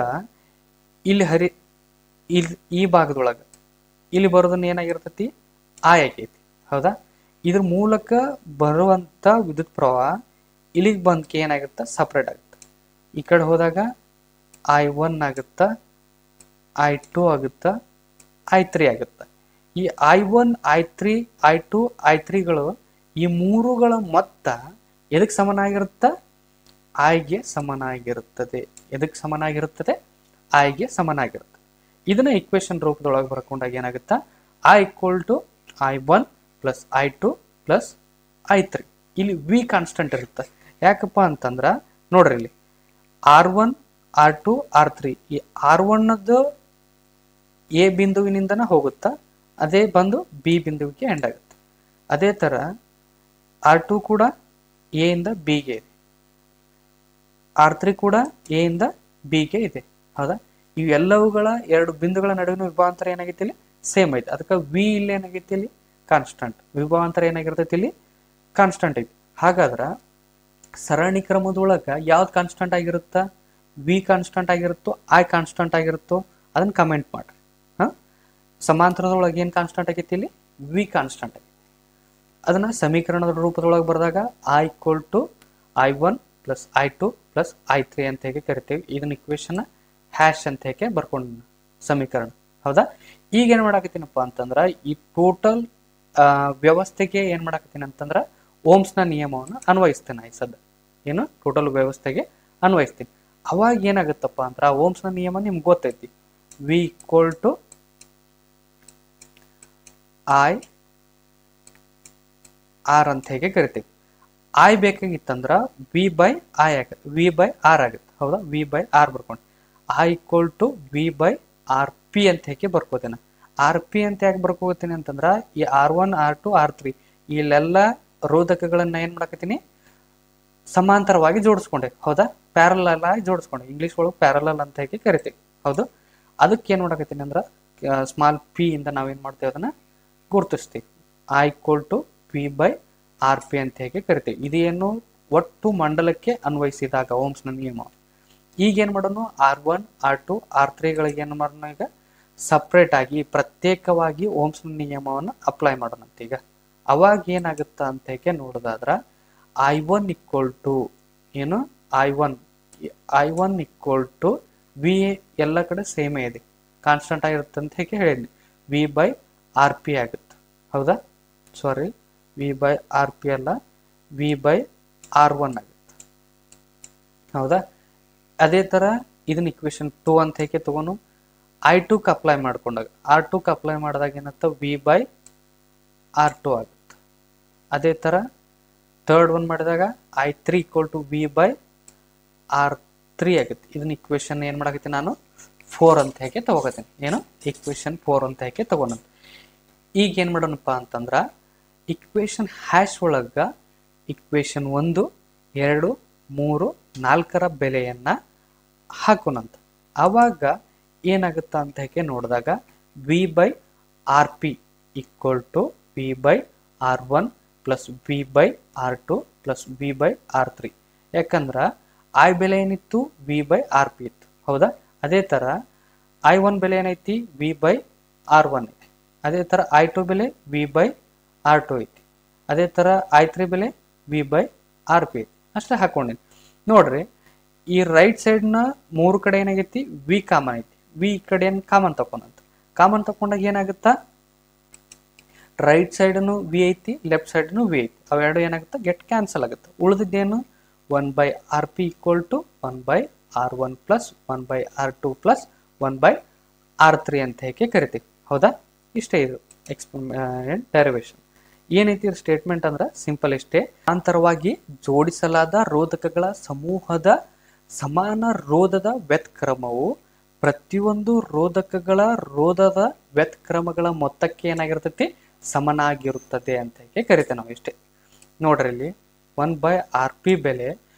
ಇಲ್ಲಿ ಈ ಭಾಗದೊಳಗ ಇಲ್ಲಿ ಬರೋದನ್ನ ಏನಾಗಿರ್ತೈತಿ ಆಯ್ ಆಗೈತಿ. ಹೌದಾ? ಇದ್ರ ಮೂಲಕ ಬರುವಂತ ವಿದ್ಯುತ್ ಪ್ರವಾಹ ಇಲ್ಲಿಗೆ ಬಂದಕ್ಕೆ ಏನಾಗುತ್ತ ಸಪ್ರೇಟ್ ಆಗುತ್ತೆ. ಈ ಕಡೆ ಹೋದಾಗ I1 ಆಗುತ್ತ, I2 ಆಗುತ್ತ, I3 ಆಗುತ್ತ. ಈ I1 I3 I2 I3ಗಳು ಈ ಮೂರುಗಳ ಮೊತ್ತ ಎದಕ್ಕೆ ಸಮನಾಗಿರುತ್ತ ಐಗೆ ಸಮನಾಗಿರುತ್ತದೆ. ಎದಕ್ಕೆ ಸಮನಾಗಿರುತ್ತದೆ ಐಗೆ ಸಮನಾಗಿರುತ್ತೆ. ಇದನ್ನ equation ರೂಪದೊಳಗೆ ಬರ್ಕೊಂಡಾಗ ಏನಾಗುತ್ತಾ I equal to I1 plus I2 plus I3. ಇಲ್ಲಿ V ಕಾನ್ಸ್ಟೆಂಟ್ ಇರುತ್ತೆ. ಯಾಕಪ್ಪ ಅಂತಂದ್ರ ನೋಡ್ರಿ ಇಲ್ಲಿ R1 R2 R3 ಈ R1 ಎ ಬಿಂದುವಿನಿಂದನ ಹೋಗುತ್ತಾ, ಅದೇ ಬಂದು ಬಿ ಬಿಂದುವಿಗೆ ಎಂಡ್ ಆಗುತ್ತೆ. ಅದೇ ತರ R2 ಕೂಡ ಎ ಇಂದ ಬಿಗೆ ಇದೆ, R3 ಕೂಡ ಎ ಇಂದ ಬಿಗೆ ಇದೆ. ಹೌದಾ? ಇವೆಲ್ಲವುಗಳ ಎರಡು ಬಿಂದುಗಳ ನಡುವಿನ ವಿಭವಾಂತರ ಏನಾಗೈತಿ ಇಲ್ಲಿ ಸೇಮ್ ಐತಿ. ಅದಕ್ಕೆ ವಿ ಇಲ್ಲಿ ಏನಾಗೈತಿ ಇಲ್ಲಿ ಕಾನ್ಸ್ಟಂಟ್, ವಿಭವಾಂತರ ಏನಾಗಿರ್ತೈತಿ ಇಲ್ಲಿ ಕಾನ್ಸ್ಟಂಟ್ ಐತಿ. ಹಾಗಾದ್ರ ಸರಣಿ ಕ್ರಮದೊಳಗ ಯಾವ್ದು ಕಾನ್ಸ್ಟಂಟ್ ಆಗಿರುತ್ತಾ, ವಿ ಕಾನ್ಸ್ಟಂಟ್ ಆಗಿರುತ್ತೋ ಐ ಕಾನ್ಸ್ಟಂಟ್ ಆಗಿರುತ್ತೋ ಅದನ್ನ ಕಮೆಂಟ್ ಮಾಡ್ರಿ. ಸಮಾಂತರದೊಳಗೆ ಏನ್ ಕಾನ್ಸ್ಟಂಟ್ ಆಗೈತಿ ಇಲ್ಲಿ ವಿ ಕಾನ್ಸ್ಟಂಟ್ ಆಗೈತಿ. ಅದನ್ನ ಸಮೀಕರಣದ ರೂಪದೊಳಗೆ ಬರೆದಾಗ I equal to I1 plus I2 plus I3 ಅಂತ ಹೇಗೆ ಕರಿತೇವೆ. ಇದನ್ನ ಇಕ್ವೇಶನ್ ಹ್ಯಾಶ್ ಅಂತ ಹೇಗೆ ಬರ್ಕೊಂಡು ಸಮೀಕರಣ. ಹೌದಾ? ಈಗ ಏನ್ ಮಾಡಾಕತ್ತೀನಪ್ಪ ಅಂತಂದ್ರ ಈ ಟೋಟಲ್ ವ್ಯವಸ್ಥೆಗೆ ಏನ್ ಮಾಡಾಕತ್ತೀನಿ ಅಂತಂದ್ರ ಓಮ್ಸ್ನ ನಿಯಮವನ್ನು ಅನ್ವಯಿಸ್ತೇನೆ. ಈ ಸದ್ದ ಏನು ಟೋಟಲ್ ವ್ಯವಸ್ಥೆಗೆ ಅನ್ವಯಿಸ್ತೀನಿ. ಅವಾಗ ಏನಾಗುತ್ತಪ್ಪ ಅಂದ್ರ ಓಮ್ಸ್ನ ನಿಯಮ ನಿಮ್ಗೆ ಗೊತ್ತೈತಿ. V equal to I R ಅಂತ ಹೇಗೆ ಕರಿತೀವಿ. ಐ ಬೇಕಾಗಿತ್ತಂದ್ರ ವಿ ಬೈ ಐ ಆಗುತ್ತೆ, ವಿ ಬೈ ಆರ್ ಆಗುತ್ತೆ. ಹೌದಾ, ವಿ ಬೈ ಆರ್ ಬರ್ಕೊಂಡು I equal to V by R P ಅಂತ ಹೇಗೆ ಬರ್ಕೋತೇನೆ. ಆರ್ ಪಿ ಅಂತ ಯಾಕೆ ಬರ್ಕೋತೀನಿ ಅಂತಂದ್ರ ಈ R1 R2 R3 ಇಲ್ಲೆಲ್ಲ ರೋಧಕಗಳನ್ನ ಏನ್ ಮಾಡಕತ್ತೀನಿ, ಸಮಾಂತರವಾಗಿ ಜೋಡಿಸ್ಕೊಂಡೆ. ಹೌದಾ, ಪ್ಯಾರಲಲ್ ಆಗಿ ಜೋಡಿಸ್ಕೊಂಡೆ. ಇಂಗ್ಲಿಷ್ ಒಳಗೆ ಪ್ಯಾರಲಲ್ ಅಂತ ಹೇಗೆ ಕರಿತೀವಿ. ಹೌದು, ಅದಕ್ಕೆ ಏನ್ ಮಾಡಕತ್ತೀನಿ ಅಂದ್ರ ಸ್ಮಾಲ್ ಪಿ ಇಂದ ನಾವೇನ್ ಮಾಡ್ತೇವೆ, ಅದನ್ನ ಗುರುತಿಸ್ತೀವಿ. I equal to V by R P ಅಂತ ಹೇಗೆ ಕರಿತೀವಿ. ಇದೇನು ಒಟ್ಟು ಮಂಡಲಕ್ಕೆ ಅನ್ವಯಿಸಿದಾಗ ಓಮ್ಸ್ನ ನಿಯಮ. ಈಗ ಏನ್ ಮಾಡೋಣ, R1 R2 R3ಗಳಿಗೆ ಏನ್ ಮಾಡೋಣ, ಈಗ ಸಪ್ರೇಟ್ ಆಗಿ ಪ್ರತ್ಯೇಕವಾಗಿ ಓಮ್ಸ್ನ ನಿಯಮವನ್ನು ಅಪ್ಲೈ ಮಾಡೋಣ ಅಂತ. ಈಗ ಅವಾಗ ಏನಾಗುತ್ತ ಅಂತ ಹೇಗೆ ನೋಡೋದಾದ್ರ I1 ಈಕ್ವಲ್ ಟು ಏನು, I1 ಈಕ್ವಲ್ ಟು ವಿ, ಎಲ್ಲ ಕಡೆ ಸೇಮೇ ಇದೆ, ಕಾನ್ಸ್ಟೆಂಟ್ ಆಗಿರುತ್ತೆ ಅಂತ ಹೇಗೆ ಹೇಳಿದ್ನಿ, ವಿ ಬೈ ಆರ್ ಪಿ ಆಗುತ್ತೆ. ಹೌದಾ, ಸಾರಿ, ವಿ ಬೈ ಆರ್ ಪಿ ಅಲ್ಲ, ವಿ ಬೈ R1 ಆಗುತ್ತೆ. ಹೌದಾ, ಅದೇ ತರ ಇದನ್ನ ಇಕ್ವೇಶನ್ 2 ಅಂತ ಹೇಗೆ ತಗೋನು, I2 ಅಪ್ಲೈ ಮಾಡ್ಕೊಂಡಾಗ R2 ಅಪ್ಲೈ ಮಾಡಿದಾಗ ಏನಂತ, ವಿ ಬೈ R2 ಆಗುತ್ತೆ. ಅದೇ ತರ ಥರ್ಡ್ ಒನ್ ಮಾಡಿದಾಗ I3 equal to V by R3 ಆಗುತ್ತೆ. ಇದನ್ನ ಇಕ್ವೇಶನ್ ಏನ್ ಮಾಡಕತ್ತೀನಿ ನಾನು, 4 ಅಂತ ಹೇಗೆ ತಗೋತೀನಿ. ಏನು, ಇಕ್ವೇಶನ್ 4 ಅಂತ ಹೇಗೆ ತಗೋಣ. ಈಗ ಏನ್ ಮಾಡೋಣಪ್ಪ ಅಂತಂದ್ರ ಇಕ್ವೇಶನ್ ಹ್ಯಾಶ್ ಒಳಗ ಇಕ್ವೇಶನ್ 1 2 3 4ರ ಬೆಲೆಯನ್ನ ಹಾಕೋಣಂತ. ಅವಾಗ ಏನಾಗುತ್ತ ಅಂತ ಹೇಗೆ ನೋಡಿದಾಗ V by R P equal to V by R1 plus V by R2 plus V by R3. ಯಾಕಂದ್ರ ಐ ಬೆಲೆ ಏನಿತ್ತು, ವಿ ಬೈ ಆರ್ ಪಿ ಇತ್ತು. ಹೌದಾ, ಅದೇ ತರ I1 ಬೆಲೆ ಏನೈತಿ, ವಿ ಬೈ R1 ಐತಿ. ಅದೇ ತರ I2 ಬೆಲೆ ವಿ ಬೈ R2 ಐತಿ. ಅದೇ ತರ I3 ಬೆಲೆ ವಿ ಬೈ ಆರ್ ಪಿ ಐತಿ. ಅಷ್ಟೇ ಹಾಕೊಂಡಿನಿ. ನೋಡ್ರಿ, ಈ ರೈಟ್ ಸೈಡ್ ನ 3 ಕಡೆ ಏನಾಗೈತಿ, ವಿ ಕಾಮನ್ ಐತಿ. ವಿ ಈ ಕಡೆ ಕಾಮನ್ ತಕೊಂಡಂತ. ಕಾಮನ್ ತಕೊಂಡಾಗ ಏನಾಗುತ್ತಾ, ರೈಟ್ ಸೈಡ್ನು ವಿ ಐತಿ, ಲೆಫ್ಟ್ ಸೈಡ್ನು ವಿ ಐತಿ. ಅವೆರಡು ಏನಾಗುತ್ತೆ, ಗೆಟ್ ಕ್ಯಾನ್ಸಲ್ ಆಗುತ್ತೆ. ಉಳಿದಿದ್ದೇನು, 1 by R P equal to 1 by R1 plus 1 by R2 plus 1 by R3 ಅಂತ ಹೇಗೆ ಕರಿತೀವಿ. ಹೌದಾ, ಇಷ್ಟೇ ಇದು ಡೆರಿವೇಶನ್. ಏನೈತಿ ಸ್ಟೇಟ್ಮೆಂಟ್ ಅಂದ್ರ ಸಿಂಪಲ್ ಇಷ್ಟೇ. ಸಮಾಂತರವಾಗಿ ಜೋಡಿಸಲಾದ ರೋಧಕಗಳ ಸಮೂಹದ ಸಮಾನ ರೋಧದ ವ್ಯತ್ಕ್ರಮವು ಪ್ರತಿಯೊಂದು ರೋಧಕಗಳ ರೋಧದ ವ್ಯತ್ಕ್ರಮಗಳ ಮೊತ್ತಕ್ಕೆ ಏನಾಗಿರ್ತೈತಿ, ಸಮನಾಗಿರುತ್ತದೆ ಅಂತ ಹೇಗೆ ಕರಿತೇವೆ ನಾವು. ಇಷ್ಟೇ ನೋಡ್ರಿ, ಇಲ್ಲಿ 1 ಬೈ ಆರ್ ಪಿ ಬೆಲೆ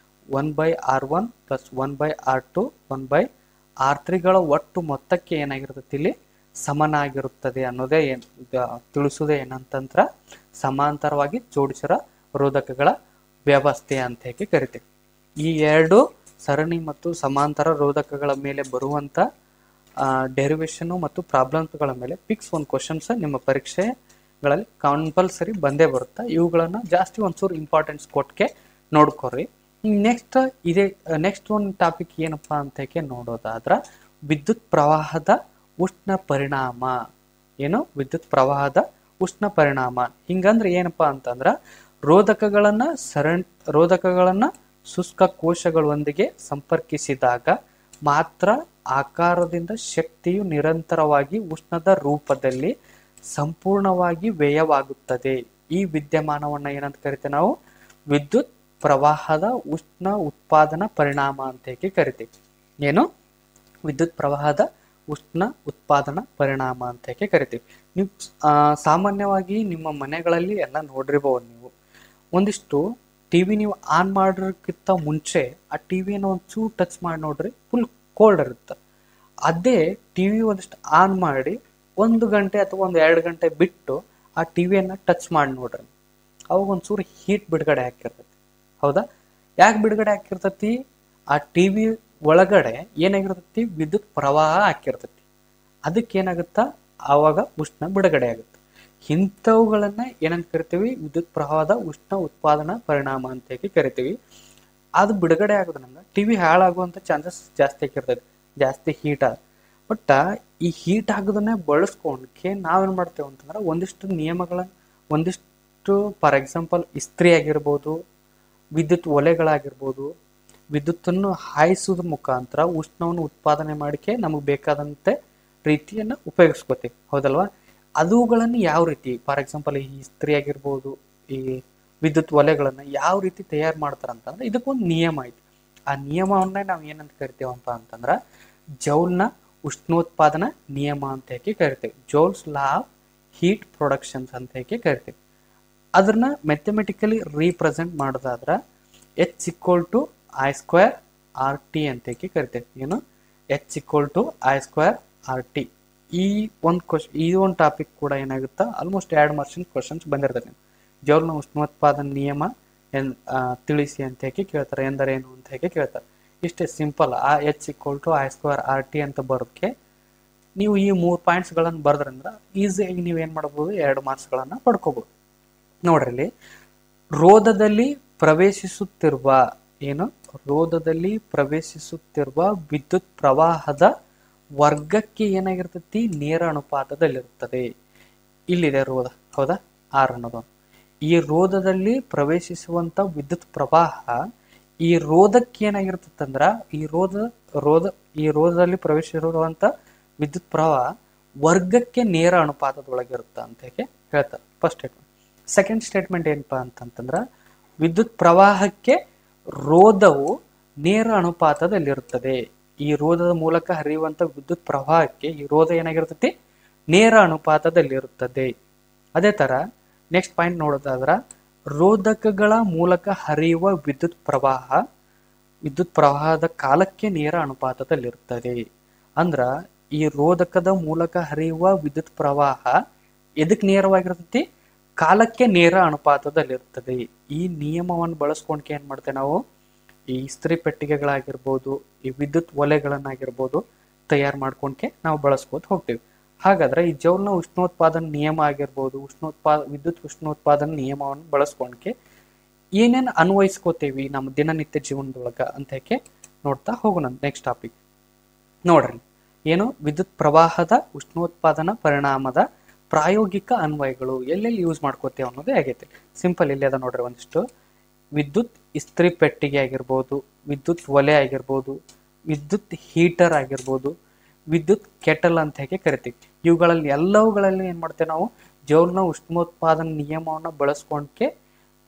1 by R1 plus 1 by R2 1 by R3ಗಳ ಒಟ್ಟು ಮೊತ್ತಕ್ಕೆ ಏನಾಗಿರ್ತೈತಿ, ಇಲ್ಲಿ ಸಮನಾಗಿರುತ್ತದೆ ಅನ್ನೋದೇ ತಿಳಿಸುವುದೇ ಏನಂತಂದ್ರ ಸಮಾಂತರವಾಗಿ ಜೋಡಿಸಿರೋ ರೋಧಕಗಳ ವ್ಯವಸ್ಥೆ ಅಂತ ಹೇಗೆ ಕರಿತೀವಿ. ಈ ಎರಡು ಸರಣಿ ಮತ್ತು ಸಮಾಂತರ ರೋಧಕಗಳ ಮೇಲೆ ಬರುವಂತ ಡೆರಿವೇಶನ್ ಮತ್ತು ಪ್ರಾಬ್ಲಮ್ಸ್ಗಳ ಮೇಲೆ ಪಿಕ್ಸ್ 1 ಕ್ವಶನ್ಸ್ ನಿಮ್ಮ ಪರೀಕ್ಷೆಗಳಲ್ಲಿ ಕಂಪಲ್ಸರಿ ಬಂದೇ ಬರುತ್ತೆ. ಇವುಗಳನ್ನ ಜಾಸ್ತಿ ಒಂಚೂರು ಇಂಪಾರ್ಟೆನ್ಸ್ ಕೊಟ್ಟಕ್ಕೆ ನೋಡ್ಕೊರಿ. ನೆಕ್ಸ್ಟ್ ಒಂದು ಟಾಪಿಕ್ ಏನಪ್ಪಾ ಅಂತ ಹೇಗೆ ನೋಡೋದಾದ್ರ ವಿದ್ಯುತ್ ಪ್ರವಾಹದ ಉಷ್ಣ ಪರಿಣಾಮ. ಏನು, ವಿದ್ಯುತ್ ಪ್ರವಾಹದ ಉಷ್ಣ ಪರಿಣಾಮ. ಹಿಂಗಂದ್ರೆ ಏನಪ್ಪಾ ಅಂತಂದ್ರ ರೋಧಕಗಳನ್ನ ಶುಷ್ಕ ಕೋಶಗಳೊಂದಿಗೆ ಸಂಪರ್ಕಿಸಿದಾಗ ಮಾತ್ರ ಆಕಾರದಿಂದ ಶಕ್ತಿಯು ನಿರಂತರವಾಗಿ ಉಷ್ಣದ ರೂಪದಲ್ಲಿ ಸಂಪೂರ್ಣವಾಗಿ ವ್ಯಯವಾಗುತ್ತದೆ. ಈ ವಿದ್ಯಮಾನವನ್ನ ಏನಂತ ಕರಿತೇವೆ ನಾವು, ವಿದ್ಯುತ್ ಪ್ರವಾಹದ ಉಷ್ಣ ಉತ್ಪಾದನಾ ಪರಿಣಾಮ ಅಂತ ಹೇಗೆ ಕರಿತೀವಿ. ಏನು, ವಿದ್ಯುತ್ ಪ್ರವಾಹದ ಉಷ್ಣ ಉತ್ಪಾದನಾ ಪರಿಣಾಮ ಅಂತ ಹೇಗೆ ಕರಿತೀವಿ. ನೀವು ಸಾಮಾನ್ಯವಾಗಿ ನಿಮ್ಮ ಮನೆಗಳಲ್ಲಿ ಎಲ್ಲ ನೋಡಿರ್ಬೋದು. ನೀವು ಒಂದಿಷ್ಟು ಟಿವಿ ನೀವು ಆನ್ ಮಾಡೋಕ್ಕಿಂತ ಮುಂಚೆ ಆ ಟಿವಿಯನ್ನು ಒಂಚೂರು ಟಚ್ ಮಾಡಿ ನೋಡ್ರಿ, ಫುಲ್ ಕೋಲ್ಡ್ ಇರುತ್ತೆ. ಅದೇ ಟಿವಿ ಒಂದಿಷ್ಟು ಆನ್ ಮಾಡಿ 1 ಗಂಟೆ ಅಥವಾ 1-2 ಗಂಟೆ ಬಿಟ್ಟು ಆ ಟಿವಿಯನ್ನ ಟಚ್ ಮಾಡಿ ನೋಡ್ರಿ, ಅವಾಗ ಒಂಚೂರು ಹೀಟ್ ಬಿಡುಗಡೆ ಹಾಕಿರ್ತೈತಿ. ಹೌದಾ, ಯಾಕೆ ಬಿಡುಗಡೆ ಹಾಕಿರ್ತೈತಿ, ಆ ಟಿವಿ ಒಳಗಡೆ ಏನಾಗಿರ್ತೈತಿ, ವಿದ್ಯುತ್ ಪ್ರವಾಹ ಹಾಕಿರ್ತೈತಿ. ಅದಕ್ಕೆ ಏನಾಗುತ್ತಾ, ಆವಾಗ ಉಷ್ಣ ಬಿಡುಗಡೆ ಆಗುತ್ತೆ. ಇಂಥವುಗಳನ್ನ ಏನಂತ ಕರಿತೀವಿ, ವಿದ್ಯುತ್ ಪ್ರವಾಹದ ಉಷ್ಣ ಉತ್ಪಾದನಾ ಪರಿಣಾಮ ಅಂತ ಹೇಳಿ ಕರಿತೀವಿ. ಅದು ಬಿಡುಗಡೆ ಆಗೋದ್ರಿಂದ ಟಿವಿ ಹಾಳಾಗುವಂತ ಚಾನ್ಸಸ್ ಜಾಸ್ತಿ ಆಗಿರ್ತೈತಿ, ಜಾಸ್ತಿ ಹೀಟ್ ಆಗ. ಬಟ್ ಈ ಹೀಟ್ ಆಗೋದನ್ನೇ ಬಳಸ್ಕೊಂಡ್ಕೆ ನಾವೇನ್ ಮಾಡ್ತೇವೆ ಅಂತಂದ್ರೆ ಒಂದಿಷ್ಟು ನಿಯಮಗಳನ್ನ, ಒಂದಿಷ್ಟು ಫಾರ್ ಎಕ್ಸಾಂಪಲ್ ಇಸ್ತ್ರಿ ಆಗಿರ್ಬೋದು, ವಿದ್ಯುತ್ ಒಲೆಗಳಾಗಿರ್ಬೋದು, ವಿದ್ಯುತ್ತನ್ನು ಹಾಯಿಸೋದ್ರ ಮುಖಾಂತರ ಉಷ್ಣವನ್ನು ಉತ್ಪಾದನೆ ಮಾಡಿಕೆ ನಮಗೆ ಬೇಕಾದಂತೆ ರೀತಿಯನ್ನ ಉಪಯೋಗಿಸ್ಕೋತೀವಿ. ಹೌದಲ್ವಾ, ಅವುಗಳನ್ನು ಯಾವ ರೀತಿ, ಫಾರ್ ಎಕ್ಸಾಂಪಲ್ ಈ ಇಸ್ತ್ರಿ ಆಗಿರ್ಬೋದು, ಈ ವಿದ್ಯುತ್ ಒಲೆಗಳನ್ನ ಯಾವ ರೀತಿ ತಯಾರು ಮಾಡ್ತಾರಂತಂದ್ರೆ ಇದಕ್ಕೊಂದು ನಿಯಮ ಐತಿ. ಆ ನಿಯಮವನ್ನ ನಾವು ಏನಂತ ಕರಿತೇವಪ್ಪ ಅಂತಂದ್ರ ಜೌಲ್ನ ಉಷ್ಣೋತ್ಪಾದನಾ ನಿಯಮ ಅಂತ ಹೇಳಿ ಕರಿತೇವೆ. Joule's law of heat productions ಅಂತ ಹೇಳಿ ಕರಿತೇವೆ. ಅದನ್ನ ಮ್ಯಾಥಮೆಟಿಕಲಿ ರೀಪ್ರೆಸೆಂಟ್ ಮಾಡೋದಾದ್ರ H equal to I square R T ಅಂತ ಹೇಳಿ ಕರಿತೇವೆ. ಏನು H equal to I square R T. ಈ ಒಂದು ಟಾಪಿಕ್ ಕೂಡ ಏನಾಗುತ್ತಾ ಆಲ್ಮೋಸ್ಟ್ 2 ಮಾರ್ಕ್ಸಿನ ಕ್ವಶನ್ಸ್ ಬಂದಿರ್ತದೆ. ಜೌಲ್ನ ಉಷ್ಣೋತ್ಪಾದನ ನಿಯಮ ತಿಳಿಸಿ ಅಂತ ಹೇಳಿ ಕೇಳ್ತಾರೆ, ಎಂದರೇನು ಅಂತ ಹೇಳಿ ಕೇಳ್ತಾರೆ. ಇಷ್ಟೇ ಸಿಂಪಲ್. ಆ H equal to I square R T ಅಂತ ಬರೋದಕ್ಕೆ ನೀವು ಈ 3 ಪಾಯಿಂಟ್ಸ್ಗಳನ್ನು ಬರೆದ್ರಂದ್ರೆ ಈಸಿಯಾಗಿ ನೀವೇನು ಮಾಡ್ಬೋದು, 2 ಮಾರ್ಕ್ಸ್ಗಳನ್ನು ಪಡ್ಕೋಬಹುದು. ನೋಡ್ರಿ, ರೋಧದಲ್ಲಿ ಪ್ರವೇಶಿಸುತ್ತಿರುವ ರೋಧದಲ್ಲಿ ಪ್ರವೇಶಿಸುತ್ತಿರುವ ವಿದ್ಯುತ್ ಪ್ರವಾಹದ ವರ್ಗಕ್ಕೆ ಏನಾಗಿರ್ತೈತಿ, ನೇರ ಅನುಪಾತದಲ್ಲಿರುತ್ತದೆ. ಇಲ್ಲಿದೆ ರೋಧ, ಹೌದಾ, ಆರ್ ಅನ್ನೋದು. ಈ ರೋಧದಲ್ಲಿ ಪ್ರವೇಶಿಸುವಂತ ವಿದ್ಯುತ್ ಪ್ರವಾಹ ಈ ರೋಧಕ್ಕೆ ಏನಾಗಿರ್ತದಂದ್ರ ಈ ರೋಧದಲ್ಲಿ ಪ್ರವೇಶಿಸಿರುವಂತ ವಿದ್ಯುತ್ ಪ್ರವಾಹ ವರ್ಗಕ್ಕೆ ನೇರ ಅನುಪಾತದೊಳಗಿರುತ್ತ ಅಂತ ಹೇಳಿ ಹೇಳ್ತಾರೆ. First statement. ಸೆಕೆಂಡ್ ಸ್ಟೇಟ್ಮೆಂಟ್ ಏನಪ್ಪಾ ಅಂತಂತಂದ್ರ ವಿದ್ಯುತ್ ಪ್ರವಾಹಕ್ಕೆ ರೋಧವು ನೇರ ಅನುಪಾತದಲ್ಲಿರುತ್ತದೆ. ಈ ರೋಧದ ಮೂಲಕ ಹರಿಯುವಂತ ವಿದ್ಯುತ್ ಪ್ರವಾಹಕ್ಕೆ ಈ ರೋಧ ಏನಾಗಿರ್ತೈತಿ, ನೇರ ಅನುಪಾತದಲ್ಲಿರುತ್ತದೆ. ಅದೇ ತರ ನೆಕ್ಸ್ಟ್ ಪಾಯಿಂಟ್ ನೋಡೋದಾದ್ರ ರೋಧಕಗಳ ಮೂಲಕ ಹರಿಯುವ ವಿದ್ಯುತ್ ಪ್ರವಾಹದ ಕಾಲಕ್ಕೆ ನೇರ ಅನುಪಾತದಲ್ಲಿರುತ್ತದೆ. ಅಂದ್ರ ಈ ರೋಧಕದ ಮೂಲಕ ಹರಿಯುವ ವಿದ್ಯುತ್ ಪ್ರವಾಹ ಎದಕ್ ನೇರವಾಗಿರ್ತೈತಿ, ಕಾಲಕ್ಕೆ ನೇರ ಅನುಪಾತದಲ್ಲಿರ್ತದೆ. ಈ ನಿಯಮವನ್ನು ಬಳಸ್ಕೊಂಡ್ಕೆ ಏನ್ ಮಾಡ್ತೇವೆ ನಾವು, ಈ ಇಸ್ತ್ರಿ ಪೆಟ್ಟಿಗೆಗಳಾಗಿರ್ಬೋದು, ಈ ವಿದ್ಯುತ್ ಒಲೆಗಳನ್ನಾಗಿರ್ಬೋದು ತಯಾರು ಮಾಡ್ಕೊಂಡ್ಕೆ ನಾವು ಬಳಸ್ಕೋತ ಹೋಗ್ತೀವಿ. ಹಾಗಾದ್ರೆ ಈ ಜೌಲ್ನ ಉಷ್ಣೋತ್ಪಾದನ ನಿಯಮ ಆಗಿರ್ಬೋದು, ವಿದ್ಯುತ್ ಉಷ್ಣೋತ್ಪಾದನ ನಿಯಮವನ್ನು ಬಳಸ್ಕೊಂಡ್ಕೆ ಏನೇನು ಅನ್ವಯಿಸ್ಕೋತೇವಿ ನಮ್ಮ ದಿನನಿತ್ಯ ಜೀವನದೊಳಗ ಅಂತ ಹೇಳಿ ನೋಡ್ತಾ ಹೋಗೋಣ. ನೆಕ್ಸ್ಟ್ ಟಾಪಿಕ್ ನೋಡ್ರಿ, ಏನು ವಿದ್ಯುತ್ ಪ್ರವಾಹದ ಉಷ್ಣೋತ್ಪಾದನಾ ಪರಿಣಾಮದ ಪ್ರಾಯೋಗಿಕ ಅನ್ವಯಗಳು ಎಲ್ಲೆಲ್ಲಿ ಯೂಸ್ ಮಾಡ್ಕೋತೇವೆ ಅನ್ನೋದೇ ಆಗೈತೆ. ಸಿಂಪಲ್ ಇಲ್ಲಿ ಅದ ನೋಡ್ರಿ. ಒಂದಿಷ್ಟು ವಿದ್ಯುತ್ ಇಸ್ತ್ರಿ ಪೆಟ್ಟಿಗೆ ಆಗಿರ್ಬೋದು, ವಿದ್ಯುತ್ ಒಲೆ ಆಗಿರ್ಬೋದು, ವಿದ್ಯುತ್ ಹೀಟರ್ ಆಗಿರ್ಬೋದು, ವಿದ್ಯುತ್ ಕೆಟಲ್ ಅಂತ ಹೇಗೆ ಕರಿತೀವಿ. ಇವುಗಳಲ್ಲಿ ಎಲ್ಲವುಗಳಲ್ಲಿ ಏನ್ ಮಾಡ್ತೇವೆ ನಾವು, ಜೌಲ್ನ ಉಷ್ಣೋತ್ಪಾದನ ನಿಯಮವನ್ನ ಬಳಸ್ಕೊಂಡ್ಕೆ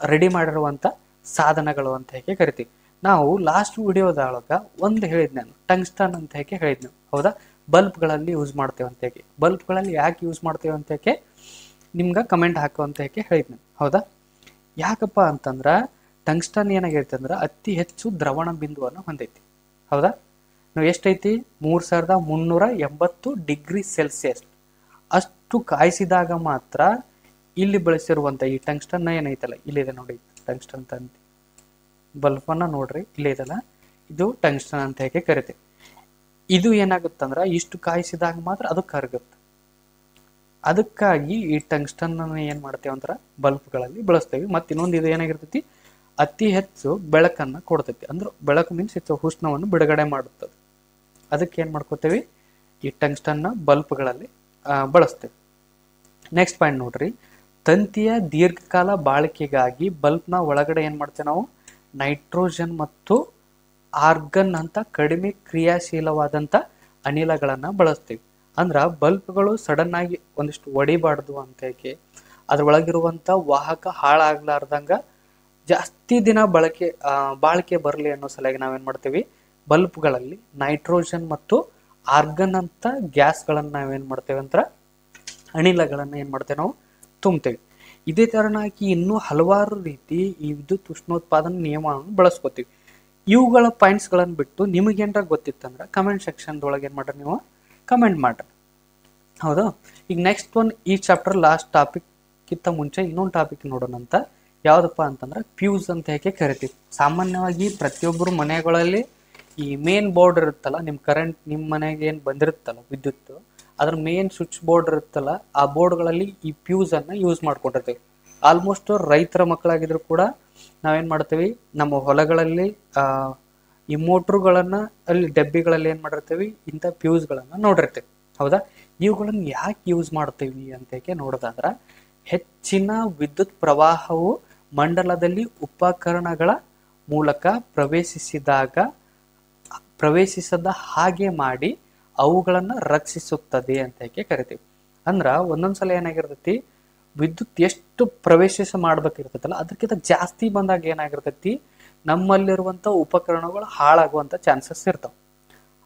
ರೆಡಿ ಮಾಡಿರುವಂತ ಸಾಧನಗಳು ಅಂತ ಹೇಗೆ ಕರಿತೀವಿ. ನಾವು ಲಾಸ್ಟ್ ವಿಡಿಯೋದೊಳಗ ಒಂದು ಹೇಳಿದ್ ನಾನು, ಟಂಗ್ಸ್ಟನ್ ಅಂತ ಹೇಗೆ ಹೇಳಿದ್ನು, ಹೌದಾ. ಬಲ್ಬ್ಗಳಲ್ಲಿ ಯೂಸ್ ಮಾಡ್ತೇವೆ ಅಂತ ಹೇಳಿ, ಬಲ್ಬ್ಗಳಲ್ಲಿ ಯಾಕೆ ಯೂಸ್ ಮಾಡ್ತೇವೆ ಅಂತ ಹೇಳಿ ನಿಮ್ಗೆ ಕಮೆಂಟ್ ಹಾಕೋ ಅಂತ ಹೇಳಿ ಹೇಳಿದ್ನು, ಹೌದಾ. ಯಾಕಪ್ಪ ಅಂತಂದ್ರ ಟಂಗ್ಸ್ಟನ್ ಏನಾಗೈತೆ ಅಂದ್ರ ಅತಿ ಹೆಚ್ಚು ದ್ರವಣ ಬಿಂದುವನ್ನು ಹೊಂದೈತಿ, ಹೌದಾ. ನಾವು ಎಷ್ಟೈತಿ, 3380 ಡಿಗ್ರಿ ಸೆಲ್ಸಿಯಸ್ ಅಷ್ಟು ಕಾಯಿಸಿದಾಗ ಮಾತ್ರ ಇಲ್ಲಿ ಬಳಸಿರುವಂತ ಈ ಟಂಗ್ಸ್ಟನ್ ಏನೈತಲ್ಲ, ಇಲ್ಲಿದೆ ನೋಡಿ ಟಂಗ್ಸ್ಟನ್ ತಂತಿ ಬಲ್ಬ್ ಅನ್ನ ನೋಡ್ರಿ, ಇಲ್ಲಿ ಇದಲ್ಲ, ಇದು ಟಂಗ್ಸ್ಟನ್ ಅಂತ ಹೇಗೆ ಕರಿತೀವಿ. ಇದು ಏನಾಗುತ್ತಂದ್ರ ಇಷ್ಟು ಕಾಯಿಸಿದಾಗ ಮಾತ್ರ ಅದು ಕರಗುತ್ತೆ. ಅದಕ್ಕಾಗಿ ಈ ಟಂಗ್ಸ್ಟನ್ ಏನ್ ಮಾಡ್ತೇವೆ ಅಂದ್ರ ಬಲ್ಬ್ಗಳಲ್ಲಿ ಬಳಸ್ತೇವೆ. ಮತ್ತೆ ಇನ್ನೊಂದು ಇದು ಏನಾಗಿರ್ತೈತಿ, ಅತಿ ಹೆಚ್ಚು ಬೆಳಕನ್ನ ಕೊಡ್ತೈತಿ. ಅಂದ್ರೆ ಬೆಳಕು ಮೀನ್ಸ್ ಹೆಚ್ಚು ಉಷ್ಣವನ್ನು ಬಿಡುಗಡೆ ಮಾಡುತ್ತದೆ. ಅದಕ್ಕೆ ಏನ್ ಮಾಡ್ಕೋತೇವಿ, ಈ ಟಂಗ್ಸ್ಟನ್ನ ಬಲ್ಬ್ಗಳಲ್ಲಿ ಬಳಸ್ತೇವೆ. ನೆಕ್ಸ್ಟ್ ಪಾಯಿಂಟ್ ನೋಡ್ರಿ, ತಂತಿಯ ದೀರ್ಘಕಾಲ ಬಾಳಿಕೆಗಾಗಿ ಬಲ್ಬ್ನ ಒಳಗಡೆ ಏನ್ ಮಾಡ್ತೇವೆ ನಾವು, ನೈಟ್ರೋಜನ್ ಮತ್ತು ಆರ್ಗನ್ ಅಂತ ಕಡಿಮೆ ಕ್ರಿಯಾಶೀಲವಾದಂತ ಅನಿಲಗಳನ್ನ ಬಳಸ್ತೀವಿ. ಅಂದ್ರ ಬಲ್ಬ್ಗಳು ಸಡನ್ ಆಗಿ ಒಂದಿಷ್ಟು ಒಡಿಬಾರ್ದು ಅಂತ ಹೇಳಿ ಅದ್ರೊಳಗಿರುವಂತ ವಾಹಕ ಹಾಳಾಗ್ಲಾರ್ದಂಗ ಜಾಸ್ತಿ ದಿನ ಬಾಳಿಕೆ ಬರಲಿ ಅನ್ನೋ ಸಲುವಾಗಿ ನಾವೇನ್ ಮಾಡ್ತೀವಿ, ಬಲ್ಬ್ಗಳಲ್ಲಿ ನೈಟ್ರೋಜನ್ ಮತ್ತು ಆರ್ಗನ್ ಅಂತ ಗ್ಯಾಸ್ಗಳನ್ನ ನಾವೇನ್ ಮಾಡ್ತೇವೆ ಅಂತ ಅನಿಲಗಳನ್ನ ಏನ್ ಮಾಡ್ತೇವೆ ನಾವು ತುಂಬ್ತೇವೆ. ಇದೇ ತರನಾಗಿ ಇನ್ನೂ ಹಲವಾರು ರೀತಿ ಈ ವಿದ್ಯುತ್ ಉಷ್ಣೋತ್ಪಾದನಾ ನಿಯಮವನ್ನು ಬಳಸ್ಕೋತೀವಿ. ಇವುಗಳ ಪಾಯಿಂಟ್ಸ್ ಗಳನ್ನ ಬಿಟ್ಟು ನಿಮಗೇನಾರ ಗೊತ್ತಿತ್ತಂದ್ರ ಕಮೆಂಟ್ ಸೆಕ್ಷನ್ ಒಳಗೆ ಏನ್ ಮಾಡ್ರಿ, ನೀವು ಕಮೆಂಟ್ ಮಾಡ್ರಿ, ಹೌದಾ. ಈಗ ನೆಕ್ಸ್ಟ್ ಈ ಚಾಪ್ಟರ್ ಲಾಸ್ಟ್ ಟಾಪಿಕ್ ಕಿಂತ ಮುಂಚೆ ಇನ್ನೊಂದು ಟಾಪಿಕ್ ನೋಡೋಣ ಅಂತ. ಯಾವ್ದಪ್ಪ ಅಂತಂದ್ರೆ ಫ್ಯೂಸ್ ಅಂತ ಹೇಗೆ ಕರಿತೀವಿ. ಸಾಮಾನ್ಯವಾಗಿ ಪ್ರತಿಯೊಬ್ಬರು ಮನೆಗಳಲ್ಲಿ ಈ ಮೇನ್ ಬೋರ್ಡ್ ಇರುತ್ತಲ್ಲ, ನಿಮ್ಮ ಮನೆಗೆ ಏನ್ ಬಂದಿರುತ್ತಲ್ಲ ವಿದ್ಯುತ್, ಅದ್ರ ಮೇನ್ ಸ್ವಿಚ್ ಬೋರ್ಡ್ ಇರುತ್ತಲ್ಲ, ಆ ಬೋರ್ಡ್ಗಳಲ್ಲಿ ಈ ಫ್ಯೂಸ್ ಅನ್ನ ಯೂಸ್ ಮಾಡ್ಕೊಂಡಿರ್ತೀವಿ. ಆಲ್ಮೋಸ್ಟ್ ರೈತರ ಮಕ್ಕಳಾಗಿದ್ರು ಕೂಡ ನಾವೇನ್ ಮಾಡ್ತೀವಿ, ನಮ್ಮ ಹೊಲಗಳಲ್ಲಿ ಈ ಮೋಟ್ರುಗಳನ್ನ ಅಲ್ಲಿ ಡಬ್ಬಿಗಳಲ್ಲಿ ಏನ್ ಮಾಡಿರ್ತೀವಿ, ಇಂಥ ಫ್ಯೂಸ್ಗಳನ್ನ ನೋಡಿರ್ತೀವಿ, ಹೌದಾ. ಇವುಗಳನ್ನ ಯಾಕೆ ಯೂಸ್ ಮಾಡ್ತೀವಿ ಅಂತ ನೋಡೋದಾದ್ರ, ಹೆಚ್ಚಿನ ವಿದ್ಯುತ್ ಪ್ರವಾಹವು ಮಂಡಲದಲ್ಲಿ ಉಪಕರಣಗಳ ಮೂಲಕ ಪ್ರವೇಶಿಸದ ಹಾಗೆ ಮಾಡಿ ಅವುಗಳನ್ನ ರಕ್ಷಿಸುತ್ತದೆ ಅಂತ ಕರಿತೀವಿ. ಅಂದ್ರ ಒಂದೊಂದ್ಸಲ ಏನಾಗಿರ್ತೈತಿ ವಿದ್ಯುತ್ ಎಷ್ಟು ಪ್ರವೇಶ ಮಾಡ್ಬೇಕಿರ್ತೈತಲ್ಲ ಅದಕ್ಕಿಂತ ಜಾಸ್ತಿ ಬಂದಾಗ ಏನಾಗಿರ್ತೈತಿ ನಮ್ಮಲ್ಲಿರುವಂತ ಉಪಕರಣಗಳು ಹಾಳಾಗುವಂತ ಚಾನ್ಸಸ್ ಇರ್ತಾವ.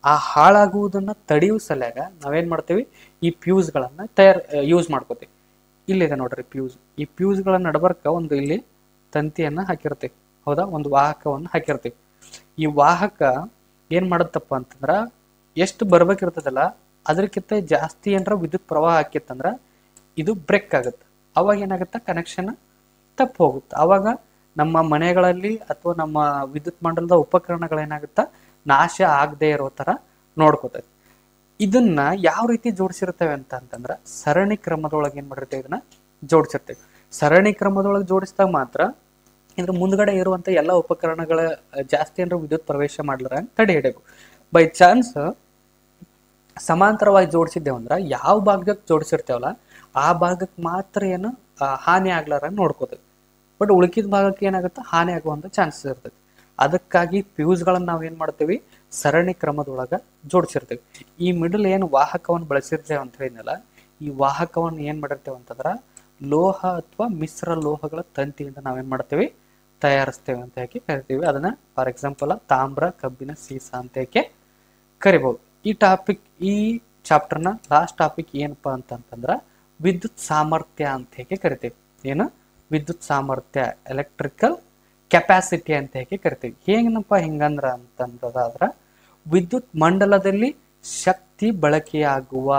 ಆ ಹಾಳಾಗುವುದನ್ನ ತಡೆಯುವ ಸಲುವಾಗ ನಾವೇನ್ ಮಾಡ್ತೀವಿ, ಈ ಫ್ಯೂಸ್ಗಳನ್ನ ಯೂಸ್ ಮಾಡ್ಕೋತೀವಿ. ಇಲ್ಲಿದೆ ನೋಡ್ರಿ ಫ್ಯೂಸ್. ಈ ಫ್ಯೂಸ್ಗಳ ನಡಬರ್ಕ ಒಂದು ಇಲ್ಲಿ ತಂತಿಯನ್ನ ಹಾಕಿರ್ತೀವಿ, ಹೌದಾ, ಒಂದು ವಾಹಕವನ್ನು ಹಾಕಿರ್ತೀವಿ. ಈ ವಾಹಕ ಏನ್ ಮಾಡುತ್ತಪ್ಪ ಅಂತಂದ್ರ ಎಷ್ಟು ಬರ್ಬೇಕಿರ್ತದಲ್ಲ ಅದಕ್ಕಿಂತ ಜಾಸ್ತಿ ಏನಾರ ವಿದ್ಯುತ್ ಪ್ರವಾಹ ಹಾಕಿತ್ತಂದ್ರ ಇದು ಬ್ರೇಕ್ ಆಗುತ್ತೆ. ಅವಾಗ ಏನಾಗುತ್ತೆ, ಕನೆಕ್ಷನ್ ತಪ್ಪು ಹೋಗುತ್ತೆ. ಅವಾಗ ನಮ್ಮ ಮನೆಗಳಲ್ಲಿ ಅಥವಾ ನಮ್ಮ ವಿದ್ಯುತ್ ಮಂಡಲದ ಉಪಕರಣಗಳೇನಾಗುತ್ತಾ ನಾಶ ಆಗದೆ ಇರೋ ತರ ನೋಡ್ಕೋತೈತಿ. ಇದನ್ನ ಯಾವ ರೀತಿ ಜೋಡಿಸಿರ್ತೇವೆ ಅಂತಂದ್ರ ಸರಣಿ ಕ್ರಮದೊಳಗೆ ಏನ್ ಮಾಡಿರ್ತೇವೆ, ಇದನ್ನ ಜೋಡಿಸಿರ್ತೇವೆ. ಸರಣಿ ಕ್ರಮದೊಳಗೆ ಜೋಡಿಸಿದಾಗ ಮಾತ್ರ ಇದ್ರ ಮುಂದ್ಗಡೆ ಇರುವಂತ ಎಲ್ಲಾ ಉಪಕರಣಗಳ ಜಾಸ್ತಿ ಏನಾರ ವಿದ್ಯುತ್ ಪ್ರವೇಶ ಮಾಡ್ಲಾರ ತಡೆ ಹಿಡಿಯಬೇಕು. ಬೈ ಚಾನ್ಸ್ ಸಮಾಂತರವಾಗಿ ಜೋಡಿಸಿದ್ದೇವಂದ್ರ ಯಾವ ಭಾಗಕ್ಕೆ ಜೋಡಿಸಿರ್ತೇವಲ್ಲ ಆ ಭಾಗಕ್ಕೆ ಮಾತ್ರ ಏನು ಹಾನಿ ಆಗ್ಲಾರ ನೋಡ್ಕೋತೇವೆ. ಬಟ್ ಉಳಿಕಿದ ಭಾಗಕ್ಕೆ ಏನಾಗುತ್ತೆ, ಹಾನಿ ಆಗುವಂತ ಚಾನ್ಸಸ್ ಇರ್ತೈತಿ. ಅದಕ್ಕಾಗಿ ಫ್ಯೂಸ್ಗಳನ್ನ ನಾವ್ ಏನ್ ಮಾಡ್ತೇವಿ, ಸರಣಿ ಕ್ರಮದೊಳಗ ಜೋಡಿಸಿರ್ತೇವೆ. ಈ ಮಿಡಲ್ ಏನು ವಾಹಕವನ್ನು ಬಳಸಿರ್ತೇವೆ ಅಂತ ಹೇಳಿದ್ನಲ್ಲ, ಈ ವಾಹಕವನ್ನು ಏನ್ ಮಾಡಿರ್ತೇವೆ ಅಂತಂದ್ರ ಲೋಹ ಅಥವಾ ಮಿಶ್ರ ಲೋಹಗಳ ತಂತಿಯಿಂದ ನಾವೇನ್ ಮಾಡ್ತೇವೆ, ತಯಾರಿಸ್ತೇವೆ ಅಂತ ಹೇಳಿ ಕರಿತೀವಿ. ಅದನ್ನ ಫಾರ್ ಎಕ್ಸಾಂಪಲ್ ತಾಮ್ರ, ಕಬ್ಬಿನ ಸೀಸ ಅಂತ ಹೇಳಿ ಕರಿಬಹುದು. ಈ ಚಾಪ್ಟರ್ನ ಲಾಸ್ಟ್ ಟಾಪಿಕ್ ಏನಪ್ಪಾ ಅಂತಂದ್ರ ವಿದ್ಯುತ್ ಸಾಮರ್ಥ್ಯ ಅಂತ ಹೇಳಿ ಕರಿತೀವಿ. ಏನು, ವಿದ್ಯುತ್ ಸಾಮರ್ಥ್ಯ, ಎಲೆಕ್ಟ್ರಿಕಲ್ ಕೆಪಾಸಿಟಿ ಅಂತ ಹೇಳಿ ಕರಿತೀವಿ. ಹೇಗನಪ್ಪ ಹಿಂಗಂದ್ರ ಅಂತಂದ್ರ ವಿದ್ಯುತ್ ಮಂಡಲದಲ್ಲಿ ಶಕ್ತಿ ಬಳಕೆಯಾಗುವ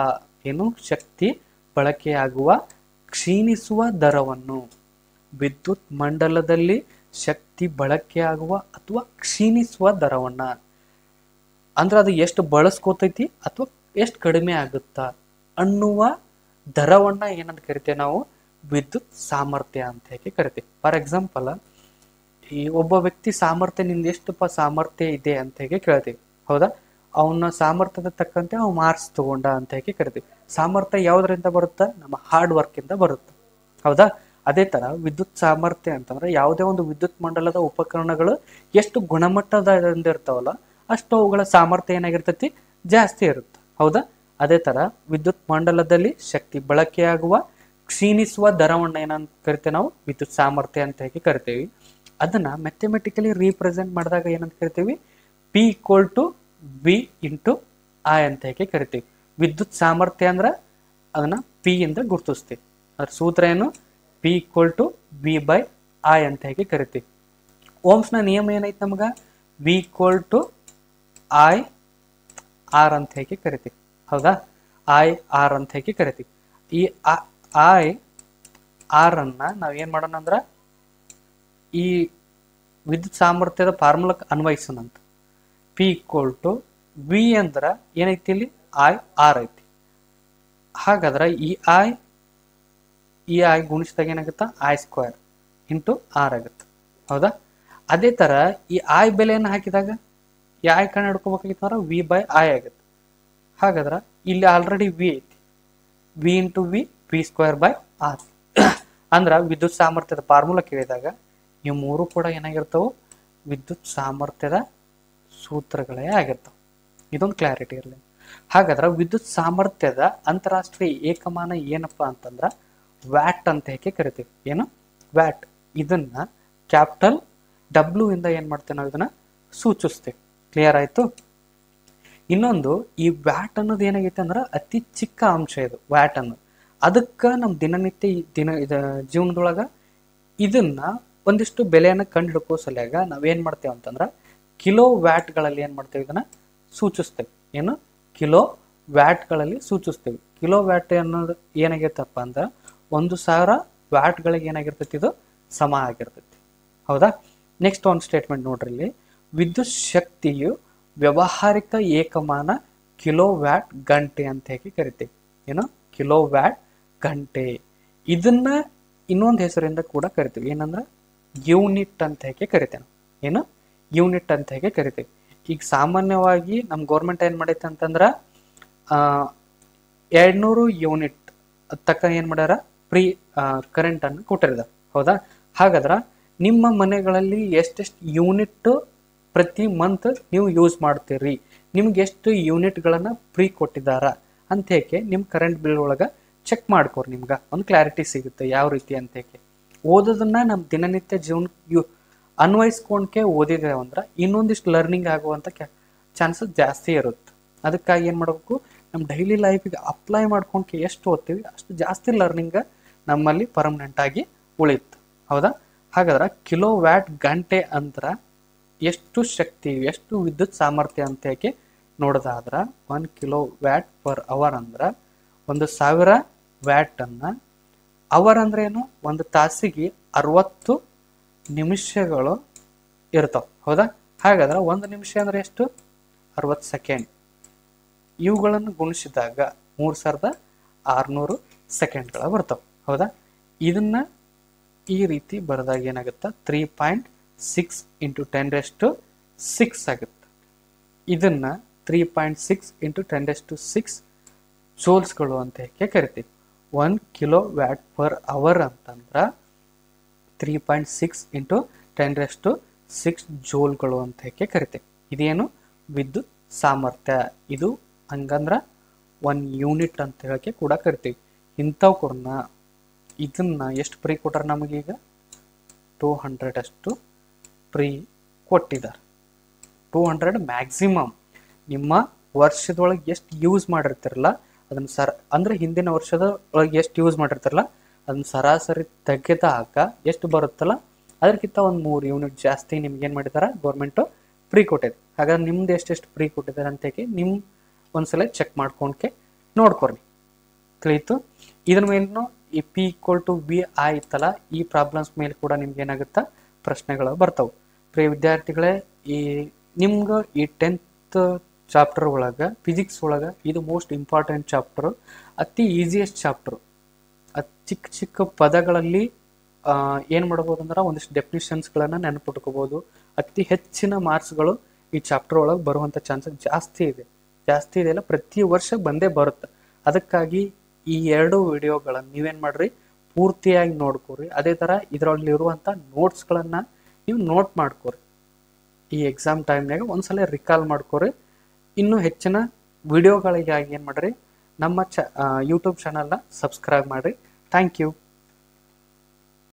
ಕ್ಷೀಣಿಸುವ ದರವನ್ನು, ವಿದ್ಯುತ್ ಮಂಡಲದಲ್ಲಿ ಶಕ್ತಿ ಬಳಕೆಯಾಗುವ ಅಥವಾ ಕ್ಷೀಣಿಸುವ ದರವನ್ನ ಅಂದ್ರ ಅದು ಎಷ್ಟು ಬಳಸ್ಕೋತೈತಿ ಅಥವಾ ಎಷ್ಟು ಕಡಿಮೆ ಆಗುತ್ತಾ ಅನ್ನುವ ದರವನ್ನ ಏನಂತ ಕರಿತೇವೆ ನಾವು, ವಿದ್ಯುತ್ ಸಾಮರ್ಥ್ಯ ಅಂತ ಹೇಳಿ ಕರಿತೀವಿ. ಫಾರ್ ಎಕ್ಸಾಂಪಲ್, ಈ ಒಬ್ಬ ವ್ಯಕ್ತಿ ಸಾಮರ್ಥ್ಯ, ನಿಂದ ಎಷ್ಟಪ್ಪ ಸಾಮರ್ಥ್ಯ ಇದೆ ಅಂತ ಹೇಳಿ ಕೇಳ್ತೀವಿ, ಹೌದಾ. ಅವನ ಸಾಮರ್ಥ್ಯದ ತಕ್ಕಂತೆ ಅವ್ ಮಾರ್ಕ್ಸ್ ತಗೊಂಡ ಅಂತ ಹೇಳಿ ಕರಿತೀವಿ. ಸಾಮರ್ಥ್ಯ ಯಾವ್ದ್ರಿಂದ ಬರುತ್ತಾ, ನಮ್ಮ ಹಾರ್ಡ್ ವರ್ಕ್ ಇಂದ ಬರುತ್ತೆ, ಹೌದಾ. ಅದೇ ತರ ವಿದ್ಯುತ್ ಸಾಮರ್ಥ್ಯ ಅಂತಂದ್ರೆ ಯಾವುದೇ ಒಂದು ವಿದ್ಯುತ್ ಮಂಡಲದ ಉಪಕರಣಗಳು ಎಷ್ಟು ಗುಣಮಟ್ಟದಿಂದ ಇರ್ತಾವಲ್ಲ ಅಷ್ಟು ಅವುಗಳ ಸಾಮರ್ಥ್ಯ ಏನಾಗಿರ್ತೈತಿ, ಜಾಸ್ತಿ ಇರುತ್ತೆ, ಹೌದಾ. ಅದೇ ತರ ವಿದ್ಯುತ್ ಮಂಡಲದಲ್ಲಿ ಶಕ್ತಿ ಬಳಕೆಯಾಗುವ ಕ್ಷೀಣಿಸುವ ದರವನ್ನ ಏನಂತ ಕರಿತೇವೆ ನಾವು, ವಿದ್ಯುತ್ ಸಾಮರ್ಥ್ಯ ಅಂತ ಹೇಳಿ ಕರಿತೇವಿ. ಅದನ್ನ ಮ್ಯಾಥಮೆಟಿಕಲಿ ರೀಪ್ರೆಸೆಂಟ್ ಮಾಡಿದಾಗ ಏನಂತ ಕರಿತೀವಿ, P = V × I ಅಂತ ಹೇಳಿ ಕರಿತೀವಿ. ವಿದ್ಯುತ್ ಸಾಮರ್ಥ್ಯ ಅಂದ್ರ ಅದನ್ನ P ಇಂದ ಗುರುತಿಸ್ತೀವಿ. ಅದ್ರ ಸೂತ್ರ ಏನು, P = V/I ಅಂತ ಹೇಳಿ ಕರಿತೀವಿ. ಓಮ್ಸ್ ನ ನಿಯಮ ಏನೈತಿ ನಮಗ, V = I/R ಅಂತ ಹೇಳಿ ಕರಿತೀವಿ, ಹೌದಾ. I/R ಅಂತ ಹೇಳಿ ಕರಿತೀವಿ. ಈ I/R ಅನ್ನ ನಾವ್ ಏನ್ ಮಾಡೋಣ ಅಂದ್ರ ಈ ವಿದ್ಯುತ್ ಸಾಮರ್ಥ್ಯದ ಫಾರ್ಮುಲಾ ಅನ್ವಯಿಸೋಣಂತ. P = V ಅಂದ್ರ ಏನೈತಿ, ಇಲ್ಲಿ I/R ಐತಿ. ಹಾಗಾದ್ರ ಈ I ಗುಣಿಸಿದಾಗ ಏನಾಗುತ್ತಾ, I² × R ಆಗುತ್ತೆ, ಹೌದಾ. ಅದೇ ತರ ಈ I ಬೆಲೆಯನ್ನು ಹಾಕಿದಾಗ ಈ I ಕಣ ಹಿಡ್ಕೋಬೇಕಾಗಿತ್ತು V/I ಆಗುತ್ತೆ. ಹಾಗಾದ್ರ ಇಲ್ಲಿ ಆಲ್ರೆಡಿ V ಐತಿ, V × V, V²/R. ಅಂದ್ರ ವಿದ್ಯುತ್ ಸಾಮರ್ಥ್ಯದ ಫಾರ್ಮುಲಾ ಕೇಳಿದಾಗ ಈ ಮೂರು ಕೂಡ ಏನಾಗಿರ್ತಾವ, ವಿದ್ಯುತ್ ಸಾಮರ್ಥ್ಯದ ಸೂತ್ರಗಳೇ ಆಗಿರ್ತಾವ. ಇದೊಂದು ಕ್ಲಾರಿಟಿ ಇರಲಿ. ಹಾಗಾದ್ರೆ ವಿದ್ಯುತ್ ಸಾಮರ್ಥ್ಯದ ಅಂತಾರಾಷ್ಟ್ರೀಯ ಏಕಮಾನ ಏನಪ್ಪಾ ಅಂತಂದ್ರ ವ್ಯಾಟ್ ಅಂತ ಹೇಳಿ ಕರಿತೀವಿ. ಏನು, ವ್ಯಾಟ್. ಇದನ್ನ ಕ್ಯಾಪಿಟಲ್ W ಇಂದ ಏನ್ ಮಾಡ್ತೇವೆ ನಾವು, ಇದನ್ನ ಸೂಚಿಸ್ತೇವೆ. ಕ್ಲಿಯರ್ ಆಯ್ತು. ಇನ್ನೊಂದು, ಈ ವ್ಯಾಟ್ ಅನ್ನೋದು ಏನಾಗೈತೆ ಅಂದ್ರ ಅತಿ ಚಿಕ್ಕ ಅಂಶ ಇದು ವ್ಯಾಟ್ ಅನ್ನೋದು. ಅದಕ್ಕ ನಮ್ ದಿನನಿತ್ಯ ಜೀವನದೊಳಗ ಇದನ್ನ ಒಂದಿಷ್ಟು ಬೆಲೆಯನ್ನ ಕಂಡು ಹಿಡ್ಕೋ ಸಲುವಾಗ ನಾವೇನ್ ಮಾಡ್ತೇವೆ ಅಂತಂದ್ರ ಕಿಲೋ ವ್ಯಾಟ್ ಗಳಲ್ಲಿ ಏನ್ ಮಾಡ್ತೇವೆ, ಇದನ್ನ ಸೂಚಿಸ್ತೇವೆ. ಏನು, ಕಿಲೋ ವ್ಯಾಟ್ ಗಳಲ್ಲಿ ಸೂಚಿಸ್ತೇವೆ. ಕಿಲೋ ವ್ಯಾಟ್ ಅನ್ನೋದು ಏನಾಗಿರ್ತಪ್ಪ ಅಂದ್ರ 1000 ವ್ಯಾಟ್ ಗಳಿಗೆ ಏನಾಗಿರ್ತೈತಿ, ಇದು ಸಮ ಆಗಿರ್ತೈತಿ, ಹೌದಾ. ನೆಕ್ಸ್ಟ್ ಒಂದು ಸ್ಟೇಟ್ಮೆಂಟ್ ನೋಡ್ರಿ, ಇಲ್ಲಿ ವಿದ್ಯುತ್ ಶಕ್ತಿಯು ವ್ಯಾವಹಾರಿಕ ಏಕಮಾನ ಕಿಲೋ ವ್ಯಾಟ್ ಗಂಟೆ ಅಂತ ಹೇಳಿ ಕರಿತೀವಿ. ಏನು, ಕಿಲೋ ವ್ಯಾಟ್ ಗಂಟೆ. ಇದನ್ನ ಇನ್ನೊಂದು ಹೆಸರಿಂದ ಕೂಡ ಕರಿತೀವಿ, ಏನಂದ್ರ ಯೂನಿಟ್ ಅಂತ ಹೇಳಿ ಕರಿತೇವೆ. ಏನು, ಯೂನಿಟ್ ಅಂತ ಹೇಳಿ ಕರಿತೀವಿ. ಈಗ ಸಾಮಾನ್ಯವಾಗಿ ನಮ್ ಗೌರ್ಮೆಂಟ್ ಏನ್ ಮಾಡೈತೆ ಅಂತಂದ್ರ 200 ಯೂನಿಟ್ ತಕ್ಕ ಏನ್ ಮಾಡ್ಯಾರ, ಫ್ರೀ ಕರೆಂಟ್ ಅನ್ನು ಕೊಟ್ಟಿರ್ತಾರೆ, ಹೌದಾ. ಹಾಗಾದ್ರ ನಿಮ್ಮ ಮನೆಗಳಲ್ಲಿ ಎಷ್ಟೆಷ್ಟು ಯೂನಿಟ್ ಪ್ರತಿ ಮಂತ್ ನೀವು ಯೂಸ್ ಮಾಡ್ತೀರಿ, ನಿಮ್ಗೆ ಎಷ್ಟು ಯೂನಿಟ್ ಗಳನ್ನ ಫ್ರೀ ಕೊಟ್ಟಿದಾರ ಅಂತ ಹೇಳಿ ನಿಮ್ ಕರೆಂಟ್ ಬಿಲ್ ಒಳಗ ಚೆಕ್ ಮಾಡ್ಕೋರಿ, ನಿಮ್ಗೆ ಒಂದು ಕ್ಲಾರಿಟಿ ಸಿಗುತ್ತೆ ಯಾವ ರೀತಿ ಅಂತೇಕೆ. ಓದೋದನ್ನ ನಮ್ಮ ದಿನನಿತ್ಯ ಜೀವನ ಅನ್ವಯಿಸ್ಕೊಂಡ್ಕೆ ಓದಿದೆ ಅಂದ್ರೆ ಇನ್ನೊಂದಿಷ್ಟು ಲರ್ನಿಂಗ್ ಆಗುವಂಥ ಚಾನ್ಸಸ್ ಜಾಸ್ತಿ ಇರುತ್ತೆ. ಅದಕ್ಕಾಗಿ ಏನು ಮಾಡಬೇಕು, ನಮ್ಮ ಡೈಲಿ ಲೈಫಿಗೆ ಅಪ್ಲೈ ಮಾಡ್ಕೊಂಡ್ಕೆ ಎಷ್ಟು ಓದ್ತೀವಿ ಅಷ್ಟು ಜಾಸ್ತಿ ಲರ್ನಿಂಗ್ ನಮ್ಮಲ್ಲಿ ಪರ್ಮನೆಂಟ್ ಆಗಿ ಉಳಿಯುತ್ತೆ. ಹೌದಾ? ಹಾಗಾದ್ರೆ ಕಿಲೋ ವ್ಯಾಟ್ ಗಂಟೆ ಅಂತರ ಎಷ್ಟು ಶಕ್ತಿ, ಎಷ್ಟು ವಿದ್ಯುತ್ ಸಾಮರ್ಥ್ಯ ಅಂತ ಹೇಗೆ ನೋಡೋದಾದ್ರೆ 1 ಕಿಲೋ ವ್ಯಾಟ್ ಪರ್ ಅವರ್ ಅಂದ್ರೆ 1000 ವ್ಯಾಟ್ ಅನ್ನ, ಅವರ್ ಅಂದ್ರೆ ಏನು, ಒಂದು ತಾಸಿಗೆ 60 ನಿಮಿಷಗಳು ಇರ್ತಾವ. ಹೌದಾ? ಹಾಗಾದ್ರೆ 1 ನಿಮಿಷ ಅಂದ್ರೆ ಎಷ್ಟು, 60 ಸೆಕೆಂಡ್. ಇವುಗಳನ್ನು ಗುಣಿಸಿದಾಗ 3600 ಸೆಕೆಂಡ್ಗಳ ಬರ್ತಾವ. ಹೌದಾ? ಇದನ್ನ ಈ ರೀತಿ ಬರೆದಾಗ ಏನಾಗುತ್ತೆ, 3.6 × 10⁶ ಆಗುತ್ತೆ. ಇದನ್ನ 3.6 × 10⁶ ಜೋಲ್ಸ್ಗಳು ಅಂತ ಹೇಗೆ ಕರಿತೀವಿ. 1 ಕಿಲೋ ವ್ಯಾಟ್ ಪರ್ ಅವರ್ ಅಂತಂದ್ರೆ 3.6 × 10⁶ ಜೋಲ್ಗಳು ಅಂತ ಹೇಗೆ ಕರಿತೀವಿ. ಇದೇನು, ವಿದ್ಯುತ್ ಸಾಮರ್ಥ್ಯ. ಇದು ಹಂಗಂದ್ರ 1 ಯೂನಿಟ್ ಅಂತ ಹೇಳಕ್ಕೆ ಕೂಡ ಕರಿತೀವಿ. ಇಂಥವು ಕೂಡ ಇದನ್ನ ಎಷ್ಟು ಫ್ರೀ ಕೊಟ್ಟಾರ ನಮಗೀಗ, 200 ಅಷ್ಟು ಫ್ರೀ ಕೊಟ್ಟಿದ್ದಾರೆ. 200 ಮ್ಯಾಕ್ಸಿಮಮ್. ನಿಮ್ಮ ವರ್ಷದೊಳಗೆ ಎಷ್ಟು ಯೂಸ್ ಮಾಡಿರ್ತಿರಲ್ಲ ಅದನ್ನ ಅಂದ್ರೆ ಹಿಂದಿನ ವರ್ಷದ ಒಳಗೆ ಎಷ್ಟು ಯೂಸ್ ಮಾಡಿರ್ತಿರಲ್ಲ ಅದನ್ನ ಸರಾಸರಿ ತೆಗೆದಾಗ ಎಷ್ಟು ಬರುತ್ತಲ್ಲ ಅದಕ್ಕಿಂತ ಒಂದು 3 ಯೂನಿಟ್ ಜಾಸ್ತಿ ನಿಮ್ಗೆ ಏನು ಮಾಡಿದಾರ, ಗೌರ್ಮೆಂಟು ಫ್ರೀ ಕೊಟ್ಟಿದೆ. ಹಾಗಾದ್ರೆ ನಿಮ್ದು ಎಷ್ಟೆಷ್ಟು ಫ್ರೀ ಕೊಟ್ಟಿದ್ದಾರೆ ಅಂತೇಳಿ ನಿಮ್ ಒಂದ್ಸಲ ಚೆಕ್ ಮಾಡ್ಕೊಂಡ್ಕೆ ನೋಡ್ಕೊರಿ. ತಿಳಿಯಿತು? ಇದ್ರ ಮೇಲೂ ಈ P = V ಆಯ್ತಲ್ಲ, ಈ ಪ್ರಾಬ್ಲಮ್ಸ್ ಮೇಲೆ ಕೂಡ ನಿಮ್ಗೆ ಏನಾಗುತ್ತಾ, ಪ್ರಶ್ನೆಗಳು ಬರ್ತಾವೆ. ಪ್ರಿಯ ವಿದ್ಯಾರ್ಥಿಗಳೇ, ನಿಮ್ಗೆ ಈ 10th ಚಾಪ್ಟರ್ ಒಳಗೆ ಫಿಸಿಕ್ಸ್ ಒಳಗೆ ಇದು ಮೋಸ್ಟ್ ಇಂಪಾರ್ಟೆಂಟ್ ಚಾಪ್ಟರ್, ಅತಿ ಈಸಿಯೆಸ್ಟ್ ಚಾಪ್ಟರ್. ಚಿಕ್ಕ ಚಿಕ್ಕ ಪದಗಳಲ್ಲಿ ಏನು ಮಾಡ್ಬೋದು ಅಂದ್ರೆ ಒಂದಿಷ್ಟು ಡೆಫಿನಿಷನ್ಸ್ಗಳನ್ನು ನೆನಪಿಟ್ಕೋಬೋದು. ಅತಿ ಹೆಚ್ಚಿನ ಮಾರ್ಕ್ಸ್ಗಳು ಈ ಚಾಪ್ಟರ್ ಒಳಗೆ ಬರುವಂಥ ಚಾನ್ಸಸ್ ಜಾಸ್ತಿ ಇದೆ ಅಲ್ಲ, ಪ್ರತಿ ವರ್ಷ ಬಂದೇ ಬರುತ್ತೆ. ಅದಕ್ಕಾಗಿ ಈ 2 ವಿಡಿಯೋಗಳನ್ನು ನೀವೇನು ಮಾಡ್ರಿ, ಪೂರ್ತಿಯಾಗಿ ನೋಡ್ಕೋರಿ. ಅದೇ ಥರ ಇದರಲ್ಲಿರುವಂಥ ನೋಟ್ಸ್ಗಳನ್ನು ನೀವು ನೋಟ್ ಮಾಡ್ಕೋರಿ. ಈ ಎಕ್ಸಾಮ್ ಟೈಮ್ನಾಗ ಒಂದ್ಸಲ ರಿಕಾಲ್ ಮಾಡ್ಕೋರಿ. ಇನ್ನೂ ಹೆಚ್ಚಿನ ವಿಡಿಯೋಗಳಿಗಾಗಿ ಏನು ಮಾಡ್ರಿ, ನಮ್ಮ ಯೂಟ್ಯೂಬ್ ಚಾನಲ್ನ ಸಬ್ಸ್ಕ್ರೈಬ್ ಮಾಡಿರಿ. Thank you.